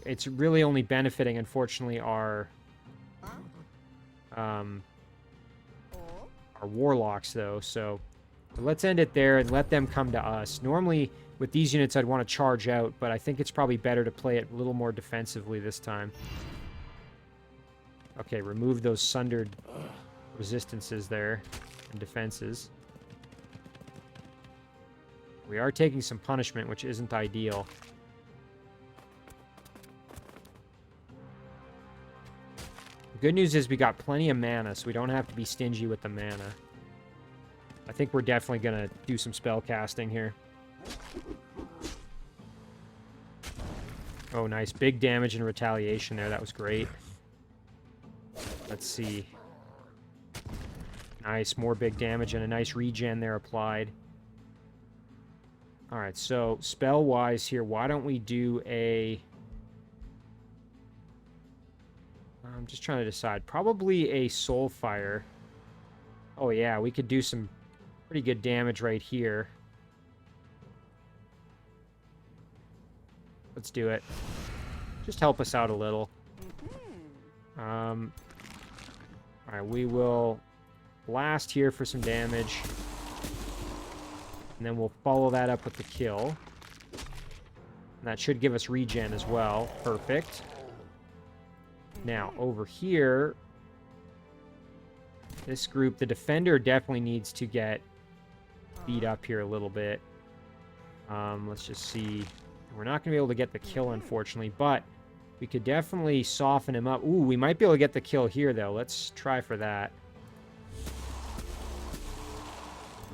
It's really only benefiting, unfortunately, our warlocks, though. So let's end it there and let them come to us. Normally, with these units, I'd want to charge out, but I think it's probably better to play it a little more defensively this time. Okay, remove those sundered resistances there and defenses. We are taking some punishment, which isn't ideal. The good news is we got plenty of mana, so we don't have to be stingy with the mana. I think we're definitely going to do some spell casting here. Oh, nice. Big damage and retaliation there. That was great. Let's see. Nice. More big damage and a nice regen there applied. Alright, so spell-wise here, why don't we do a... I'm just trying to decide. Probably a Soulfire. Oh yeah, we could do some pretty good damage right here. Let's do it. Just help us out a little. Alright, we will blast here for some damage. And then we'll follow that up with the kill. And that should give us regen as well. Perfect. Now, over here, this group, the defender definitely needs to get beat up here a little bit. Let's just see. We're not going to be able to get the kill, unfortunately, but we could definitely soften him up. Ooh, we might be able to get the kill here, though. Let's try for that.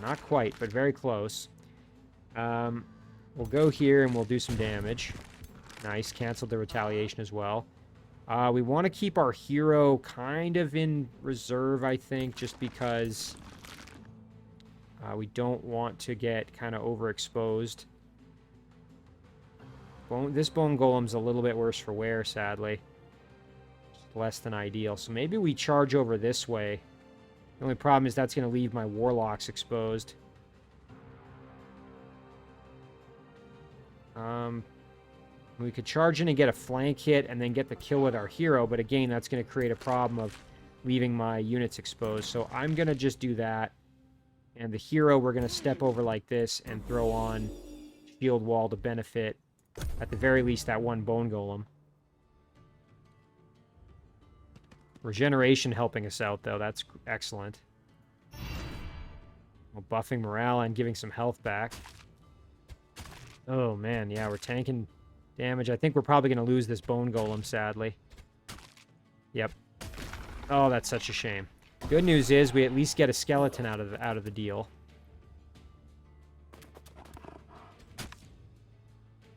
Not quite, but very close. We'll go here and we'll do some damage. Nice. Canceled the retaliation as well. We want to keep our hero kind of in reserve, I think, just because we don't want to get kind of overexposed. This bone golem's a little bit worse for wear, sadly. Just less than ideal. So maybe we charge over this way. The only problem is that's going to leave my warlocks exposed. We could charge in and get a flank hit and then get the kill with our hero, but again, that's going to create a problem of leaving my units exposed. So I'm going to just do that. And the hero, we're going to step over like this and throw on shield wall to benefit, at the very least, that one bone golem. Regeneration helping us out, though. That's excellent. Well, buffing morale and giving some health back. Oh, man. Yeah, we're tanking damage. I think we're probably going to lose this bone golem, sadly. Yep. Oh, that's such a shame. Good news is we at least get a skeleton out of the deal.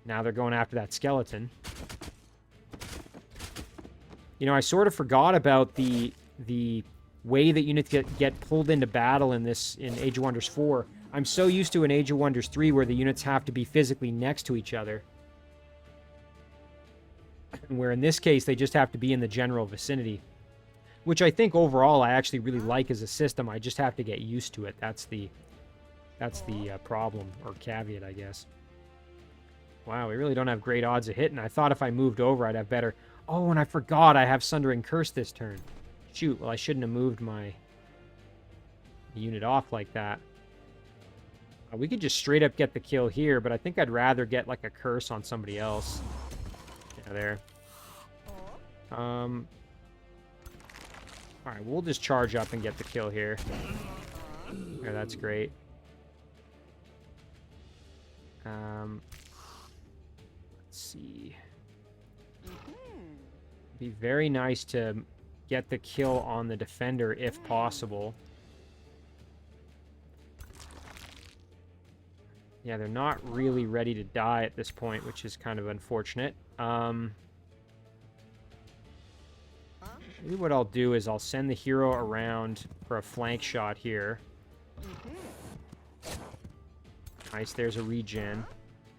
Now they're going after that skeleton. You know, I sort of forgot about the way that units get pulled into battle in Age of Wonders 4. I'm so used to in Age of Wonders 3 where the units have to be physically next to each other. Where in this case, they just have to be in the general vicinity. Which I think overall I actually really like as a system. I just have to get used to it. That's the problem, or caveat, I guess. Wow, we really don't have great odds of hitting. I thought if I moved over, I'd have better... Oh, and I forgot I have Sundering Curse this turn. Shoot, well, I shouldn't have moved my unit off like that. We could just straight up get the kill here, but I think I'd rather get, like, a curse on somebody else. Yeah, there. Alright, we'll just charge up and get the kill here. Yeah, that's great. Let's see. Be very nice to get the kill on the defender if possible. Yeah, they're not really ready to die at this point, which is kind of unfortunate. Maybe what I'll do is I'll send the hero around for a flank shot here. Nice, there's a regen.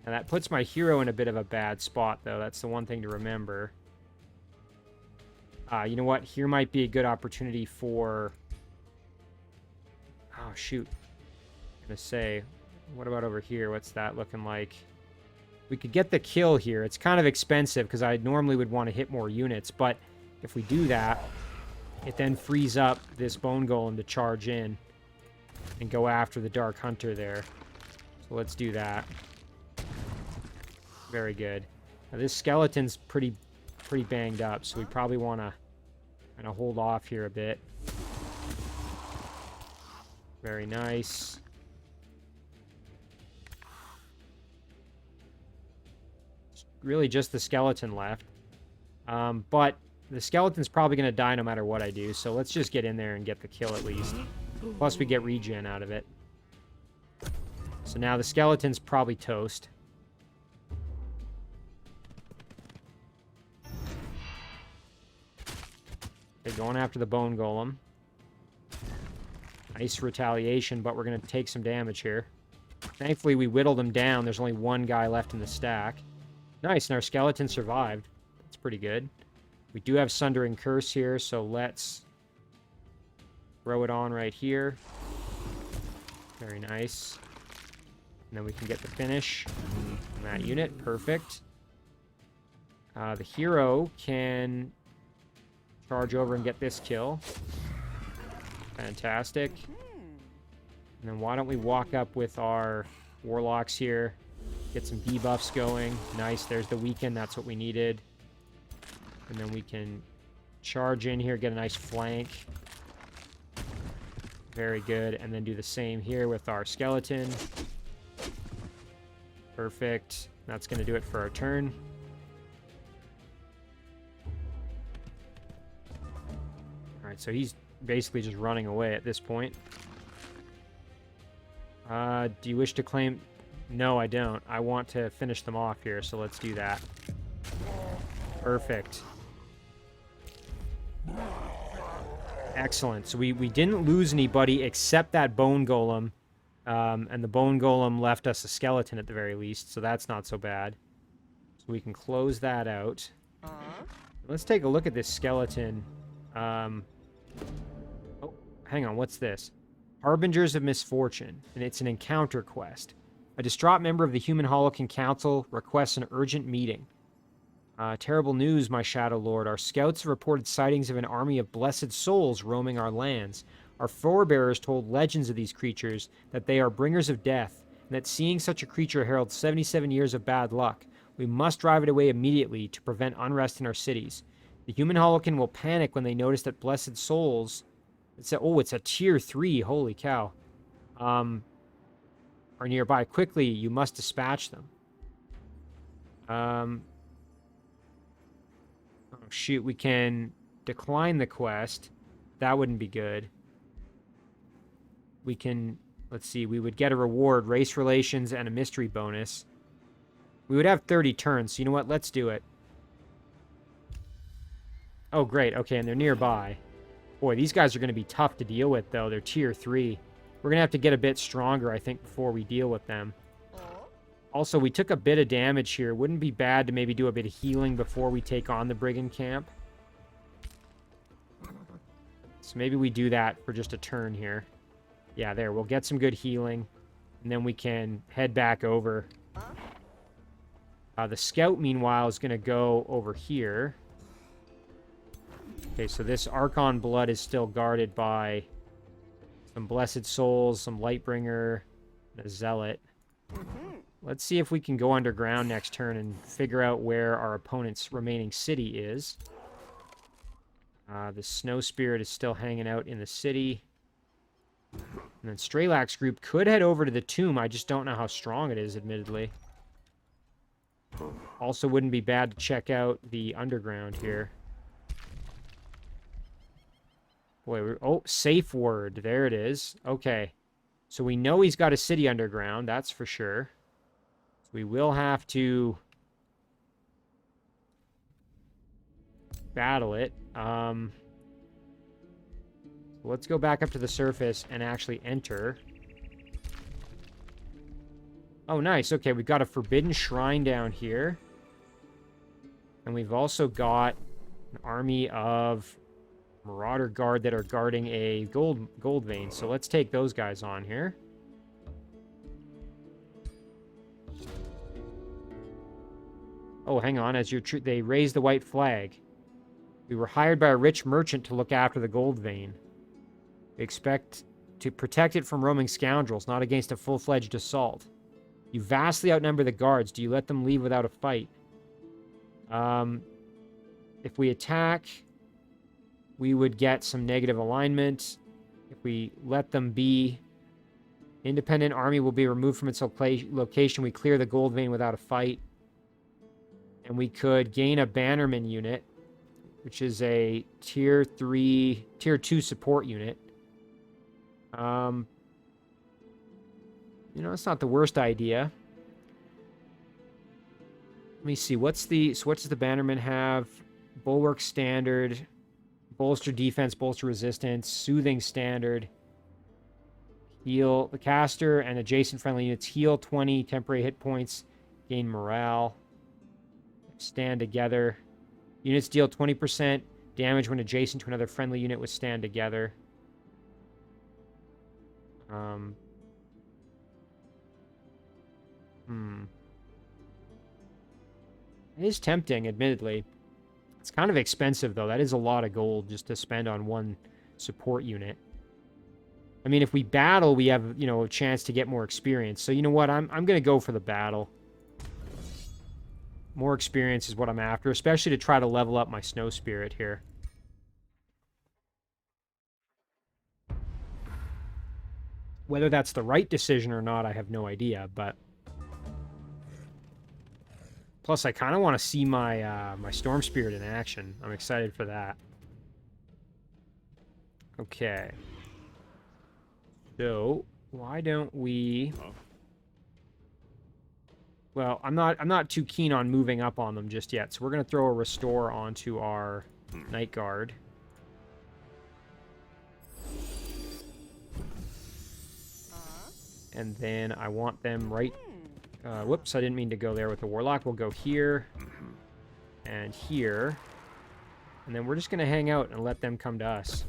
Now that puts my hero in a bit of a bad spot, though. That's the one thing to remember. You know what? Here might be a good opportunity for... Oh, shoot. I'm going to say, what about over here? What's that looking like? We could get the kill here. It's kind of expensive because I normally would want to hit more units, but if we do that, it then frees up this Bone Golem to charge in and go after the Dark Hunter there. So let's do that. Very good. Now this skeleton's pretty banged up, so we probably want to kind of hold off here a bit. Very nice. Really just the skeleton left. But the skeleton's probably going to die no matter what I do, so let's just get in there and get the kill at least. Plus we get regen out of it. So now the skeleton's probably toast. They're going after the Bone Golem. Nice retaliation, but we're going to take some damage here. Thankfully, we whittled them down. There's only one guy left in the stack. Nice, and our skeleton survived. That's pretty good. We do have Sundering Curse here, so let's throw it on right here. Very nice. And then we can get the finish on that unit. Perfect. The hero can charge over and get this kill. Fantastic. And then why don't we walk up with our warlocks here, get some debuffs going. Nice, there's the weaken, that's what we needed. And then we can charge in here, get a nice flank. Very good, and then do the same here with our skeleton. Perfect. That's going to do it for our turn. Alright, so he's basically just running away at this point. Do you wish to claim... No, I don't. I want to finish them off here, so let's do that. Perfect. Excellent. So we didn't lose anybody except that Bone Golem. And the Bone Golem left us a skeleton at the very least, so that's not so bad. So we can close that out. Let's take a look at this skeleton. Oh, hang on, what's this? Harbingers of Misfortune, and it's an encounter quest. A distraught member of the Human Hollowkin Council requests an urgent meeting. Terrible news, my Shadow Lord. Our scouts have reported sightings of an army of blessed souls roaming our lands. Our forebears told legends of these creatures, that they are bringers of death, and that seeing such a creature heralds 77 years of bad luck. We must drive it away immediately to prevent unrest in our cities. The Human Hollowkin will panic when they notice that blessed souls... it's a tier 3, holy cow. Are nearby. Quickly, you must dispatch them. Oh shoot, we can decline the quest. That wouldn't be good. We can, let's see, we would get a reward, race relations, and a mystery bonus. We would have 30 turns, so you know what, let's do it. Oh great, okay, and they're nearby. Boy, these guys are going to be tough to deal with, though. They're tier 3. We're going to have to get a bit stronger, I think, before we deal with them. Also, we took a bit of damage here. Wouldn't be bad to maybe do a bit of healing before we take on the Brigand Camp. So maybe we do that for just a turn here. Yeah, there. We'll get some good healing. And then we can head back over. The scout, meanwhile, is going to go over here. Okay, so this Archon Blood is still guarded by some Blessed Souls, some Lightbringer, and a Zealot. Let's see if we can go underground next turn and figure out where our opponent's remaining city is. The Snow Spirit is still hanging out in the city. And then Straelak's group could head over to the tomb. I just don't know how strong it is, admittedly. Also wouldn't be bad to check out the underground here. Boy, oh, safe word. There it is. Okay. So we know he's got a city underground, that's for sure. So we will have to battle it. Let's go back up to the surface and actually enter. Oh, nice. Okay, we've got a Forbidden Shrine down here. And we've also got an army of Marauder Guard that are guarding a gold vein. So let's take those guys on here. Oh, hang on. As they raise the white flag. We were hired by a rich merchant to look after the gold vein. We expect to protect it from roaming scoundrels, not against a full-fledged assault. You vastly outnumber the guards. Do you let them leave without a fight? If we attack, we would get some negative alignment. If we let them be, independent army will be removed from its location. We clear the gold vein without a fight. And we could gain a Bannerman unit, which is a tier 2 support unit. You know, it's not the worst idea. Let me see. What does the Bannerman have? Bulwark standard, bolster defense, bolster resistance, soothing standard. Heal the caster and adjacent friendly units heal 20 temporary hit points, gain morale. Stand together. Units deal 20% damage when adjacent to another friendly unit with stand together. It is tempting, admittedly. It's kind of expensive, though. That is a lot of gold just to spend on one support unit. I mean, if we battle, we have, you know, a chance to get more experience. So, you know what? I'm going to go for the battle. More experience is what I'm after, especially to try to level up my Snow Spirit here. Whether that's the right decision or not, I have no idea, but... Plus, I kind of want to see my my Storm Spirit in action. I'm excited for that. Okay. So, why don't we... Well, I'm not too keen on moving up on them just yet, so we're going to throw a Restore onto our Night Guard. And then I want them right... whoops, I didn't mean to go there with the Warlock. We'll go here and here. And then we're just going to hang out and let them come to us.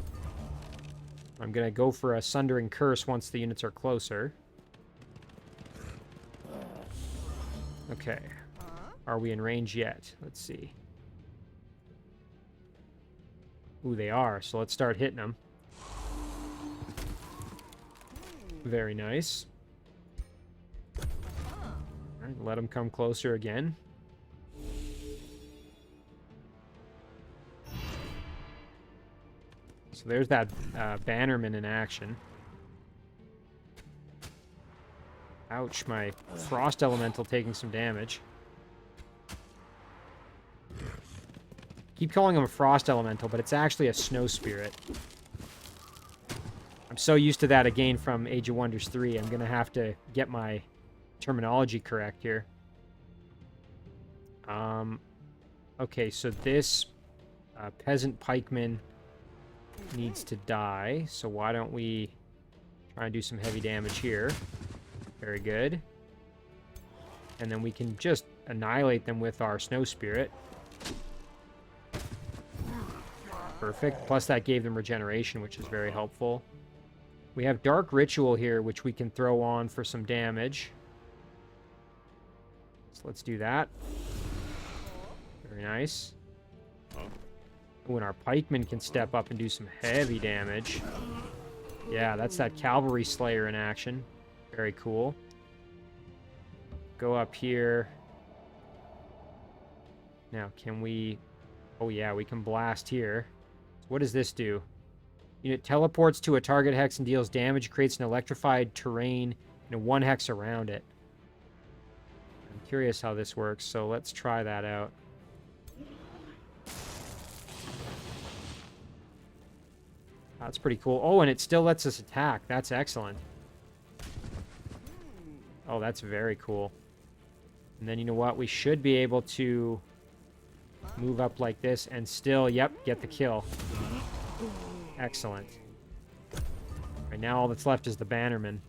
I'm going to go for a Sundering Curse once the units are closer. Okay. Are we in range yet? Let's see. Ooh, they are. So let's start hitting them. Very nice. All right, let them come closer again. So there's that Bannerman in action. Ouch, my Frost Elemental taking some damage. Keep calling him a Frost Elemental, but it's actually a Snow Spirit. I'm so used to that again from Age of Wonders 3, I'm going to have to get my terminology correct here. Okay, so this Peasant Pikeman needs to die, so why don't we try and do some heavy damage here. Very good. And then we can just annihilate them with our Snow Spirit. Perfect. Plus that gave them regeneration, which is very helpful. We have Dark Ritual here, which we can throw on for some damage. So let's do that. Very nice. Ooh, and our Pikeman can step up and do some heavy damage. Yeah, that's that Cavalry Slayer in action. Very cool. Go up here. Now, can we... Oh, yeah, we can blast here. What does this do? Unit teleports to a target hex and deals damage, creates an electrified terrain and a 1 hex around it. I'm curious how this works, so let's try that out. That's pretty cool. Oh, and it still lets us attack. That's excellent. Oh, that's very cool. And then, you know what? We should be able to move up like this and still, yep, get the kill. Excellent. Right now, all that's left is the Bannerman.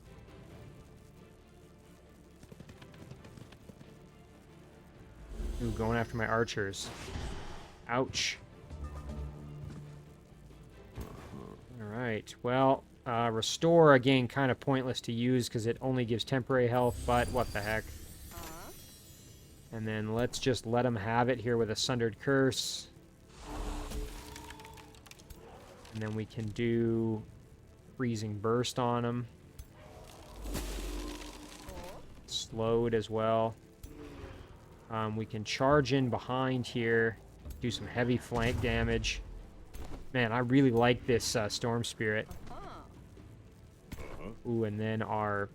Ooh, going after my archers. Ouch. Alright, well, restore, again, kind of pointless to use because it only gives temporary health, but what the heck. And then let's just let him have it here with a Sundered Curse. And then we can do Freezing Burst on him. Slowed as well. We can charge in behind here, do some heavy flank damage. Man, I really like this Storm Spirit. Ooh, and then our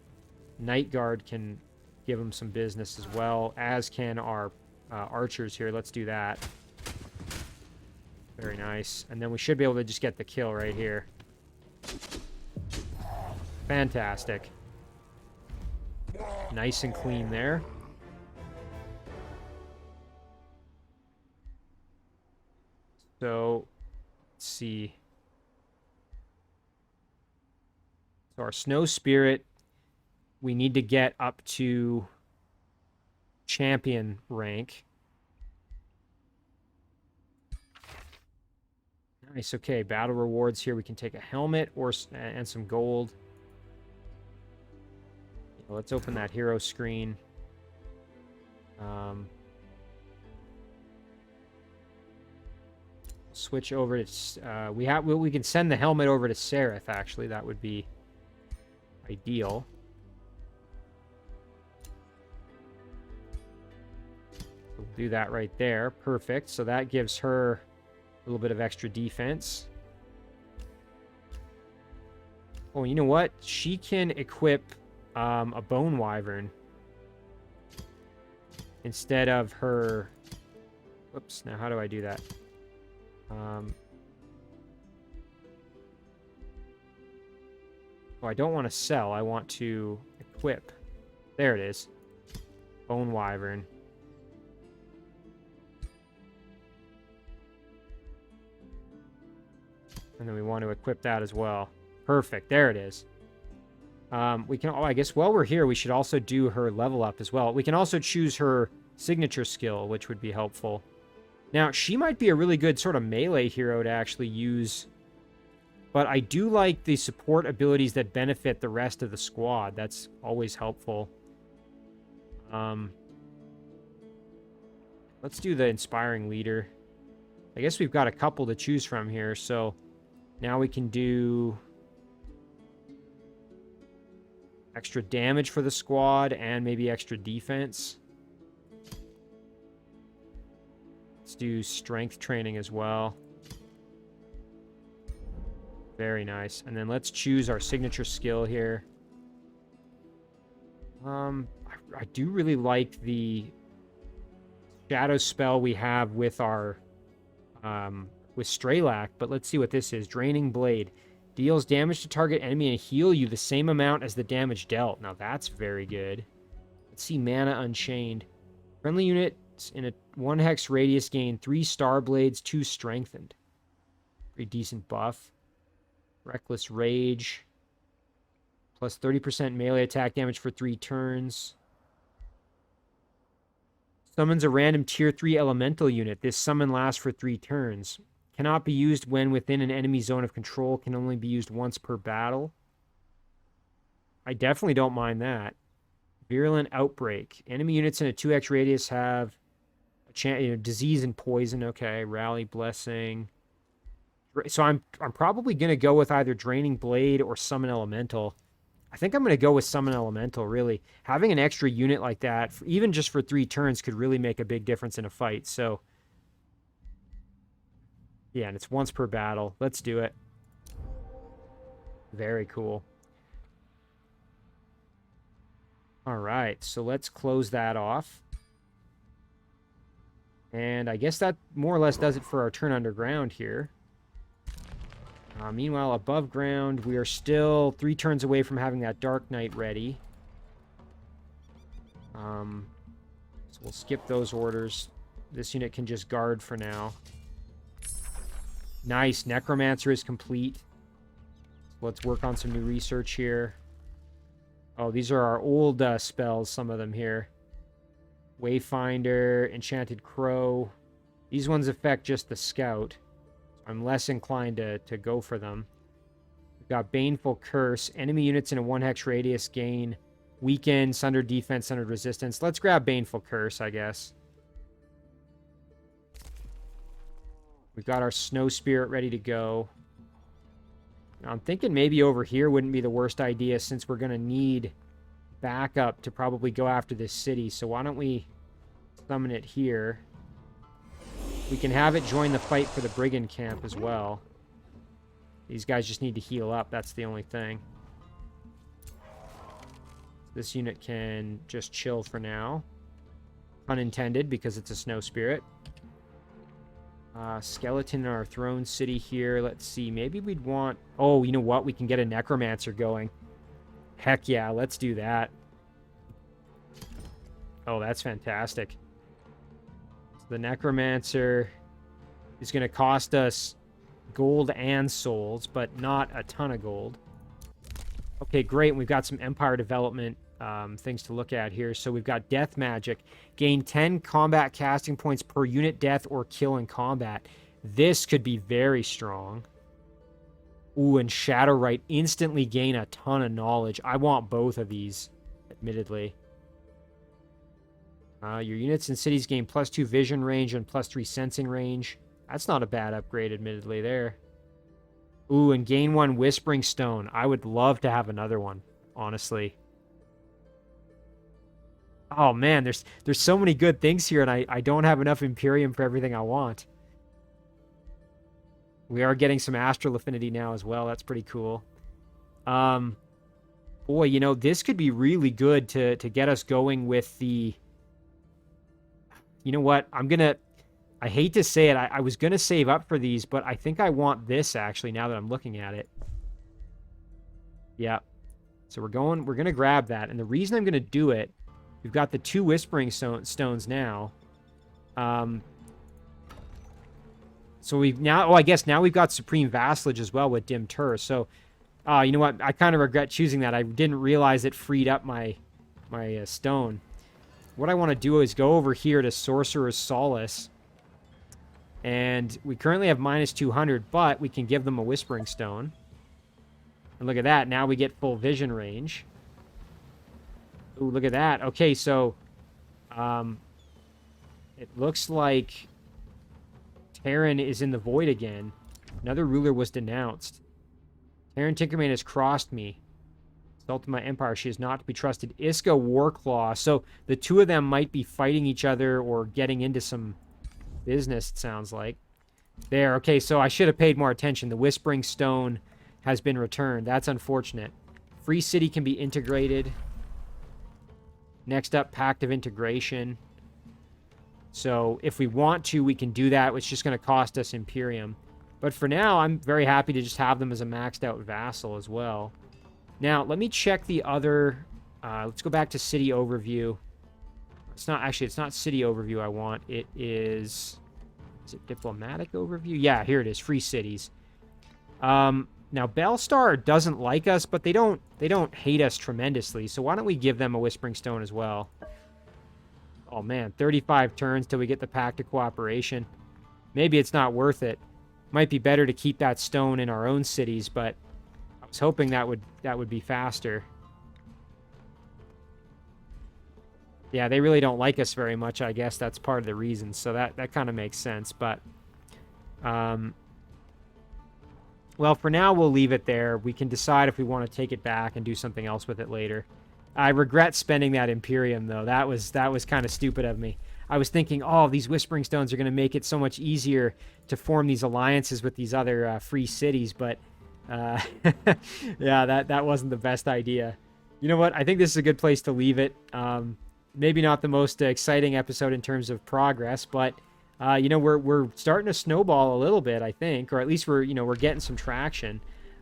Night Guard can give him some business as well, as can our archers here. Let's do that. Very nice. And then we should be able to just get the kill right here. Fantastic. Nice and clean there. So, let's see. So our Snow Spirit, we need to get up to champion rank. Nice, okay. Battle rewards here. We can take a helmet and some gold. Let's open that hero screen. Switch over to... we can send the helmet over to Seraph, actually. That would be ideal. We'll do that right there. Perfect. So that gives her a little bit of extra defense. Oh, you know what? She can equip a Bone Wyvern instead of her... Whoops, now how do I do that? Oh, I don't want to sell. I want to equip. There it is. Bone Wyvern. And then we want to equip that as well. Perfect. There it is. We can... Oh, I guess while we're here, we should also do her level up as well. We can also choose her signature skill, which would be helpful. Now, she might be a really good sort of melee hero to actually use. But I do like the support abilities that benefit the rest of the squad. That's always helpful. Let's do the Inspiring Leader. I guess we've got a couple to choose from here, so now we can do extra damage for the squad and maybe extra defense. Let's do strength training as well. Very nice. And then let's choose our signature skill here. I do really like the shadow spell we have with our with Straelak, but let's see what this is. Draining Blade. Deals damage to target enemy and heal you the same amount as the damage dealt. Now that's very good. Let's see Mana Unchained. Friendly units in a 1 hex radius gain 3 Star Blades, 2 Strengthened. Pretty decent buff. Reckless Rage. Plus 30% melee attack damage for 3 turns. Summons a random tier 3 elemental unit. This summon lasts for 3 turns. Cannot be used when within an enemy zone of control. Can only be used once per battle. I definitely don't mind that. Virulent Outbreak. Enemy units in a 2x radius have a chance, disease and poison. Okay, Rally Blessing. So I'm probably going to go with either Draining Blade or Summon Elemental. I think I'm going to go with Summon Elemental, really. Having an extra unit like that, even just for 3 turns, could really make a big difference in a fight. So, yeah, and it's once per battle. Let's do it. Very cool. All right, so let's close that off. And I guess that more or less does it for our turn underground here. Meanwhile, above ground, we are still 3 turns away from having that Dark Knight ready. So we'll skip those orders. This unit can just guard for now. Nice. Necromancer is complete. Let's work on some new research here. Oh, these are our old spells, some of them here. Wayfinder, Enchanted Crow. These ones affect just the scout. I'm less inclined to go for them. We've got Baneful Curse. Enemy units in a 1-hex radius gain weaken, sundered defense, sundered resistance. Let's grab Baneful Curse, I guess. We've got our Snow Spirit ready to go. Now, I'm thinking maybe over here wouldn't be the worst idea since we're going to need backup to probably go after this city. So why don't we summon it here? We can have it join the fight for the Brigand camp as well. These guys just need to heal up. That's the only thing. This unit can just chill for now. Unintended because it's a Snow Spirit. Skeleton in our throne city here. Let's see. Maybe we'd want... Oh, you know what? We can get a Necromancer going. Heck yeah, let's do that. Oh, that's fantastic. So the Necromancer is going to cost us gold and souls, but not a ton of gold. Okay, great. We've got some Empire development things to look at here. So we've got Death Magic. Gain 10 combat casting points per unit death or kill in combat. This could be very strong. Ooh, and Shadowrite. Instantly gain a ton of knowledge. I want both of these, admittedly. Your units and cities gain +2 vision range and +3 sensing range. That's not a bad upgrade, admittedly, there. Ooh, and gain 1 Whispering Stone. I would love to have another one, honestly. Oh, man, there's so many good things here, and I don't have enough Imperium for everything I want. We are getting some Astral Affinity now as well. That's pretty cool. Boy, you know, this could be really good to get us going with the... You know what? I hate to say it. I was going to save up for these, but I think I want this, actually, now that I'm looking at it. Yeah. So we're going to grab that. And the reason I'm going to do it, we've got the 2 Whispering Stones now. So we've now... Oh, I guess now we've got Supreme Vassalage as well with Dim Tur. So, you know what? I kind of regret choosing that. I didn't realize it freed up my stone. What I want to do is go over here to Sorcerer's Solace. And we currently have -200, but we can give them a Whispering Stone. And look at that. Now we get full vision range. Ooh, look at that. Okay, so... it looks like... Terran is in the void again. Another ruler was denounced. Terran Tinkermane has crossed me. Assaulted my empire. She is not to be trusted. Iska Warclaw. So the two of them might be fighting each other or getting into some business, it sounds like. There. Okay, so I should have paid more attention. The Whispering Stone has been returned. That's unfortunate. Free City can be integrated. Next up, Pact of Integration. So if we want to, we can do that. It's just going to cost us Imperium. But for now, I'm very happy to just have them as a maxed out vassal as well. Now, let me check the other... let's go back to City Overview. It's not City Overview I want. It is... Is it Diplomatic Overview? Yeah, here it is. Free Cities. Now, Belstar doesn't like us, but they don't hate us tremendously. So why don't we give them a Whispering Stone as well? Oh, man. 35 turns till we get the Pact of Cooperation. Maybe it's not worth it. Might be better to keep that stone in our own cities, but... I was hoping that would be faster. Yeah, they really don't like us very much. I guess that's part of the reason. So that kind of makes sense. But, well, for now, we'll leave it there. We can decide if we want to take it back and do something else with it later. I regret spending that Imperium, though. That was kind of stupid of me. I was thinking, oh, these Whispering Stones are going to make it so much easier to form these alliances with these other free cities, but... yeah, that wasn't the best idea. You know what? I think this is a good place to leave it. Maybe not the most exciting episode in terms of progress, but you know, we're starting to snowball a little bit, I think, or at least we're getting some traction.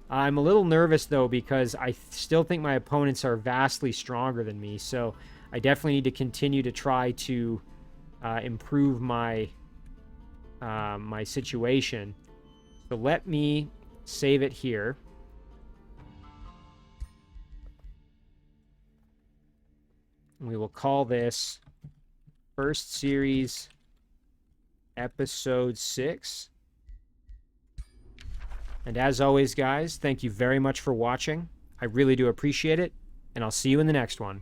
I'm a little nervous though because I still think my opponents are vastly stronger than me, so I definitely need to continue to try to improve my my situation. So let me save it here. We will call this First series, episode 6. And as always, guys, thank you very much for watching. I really do appreciate it, and I'll see you in the next one.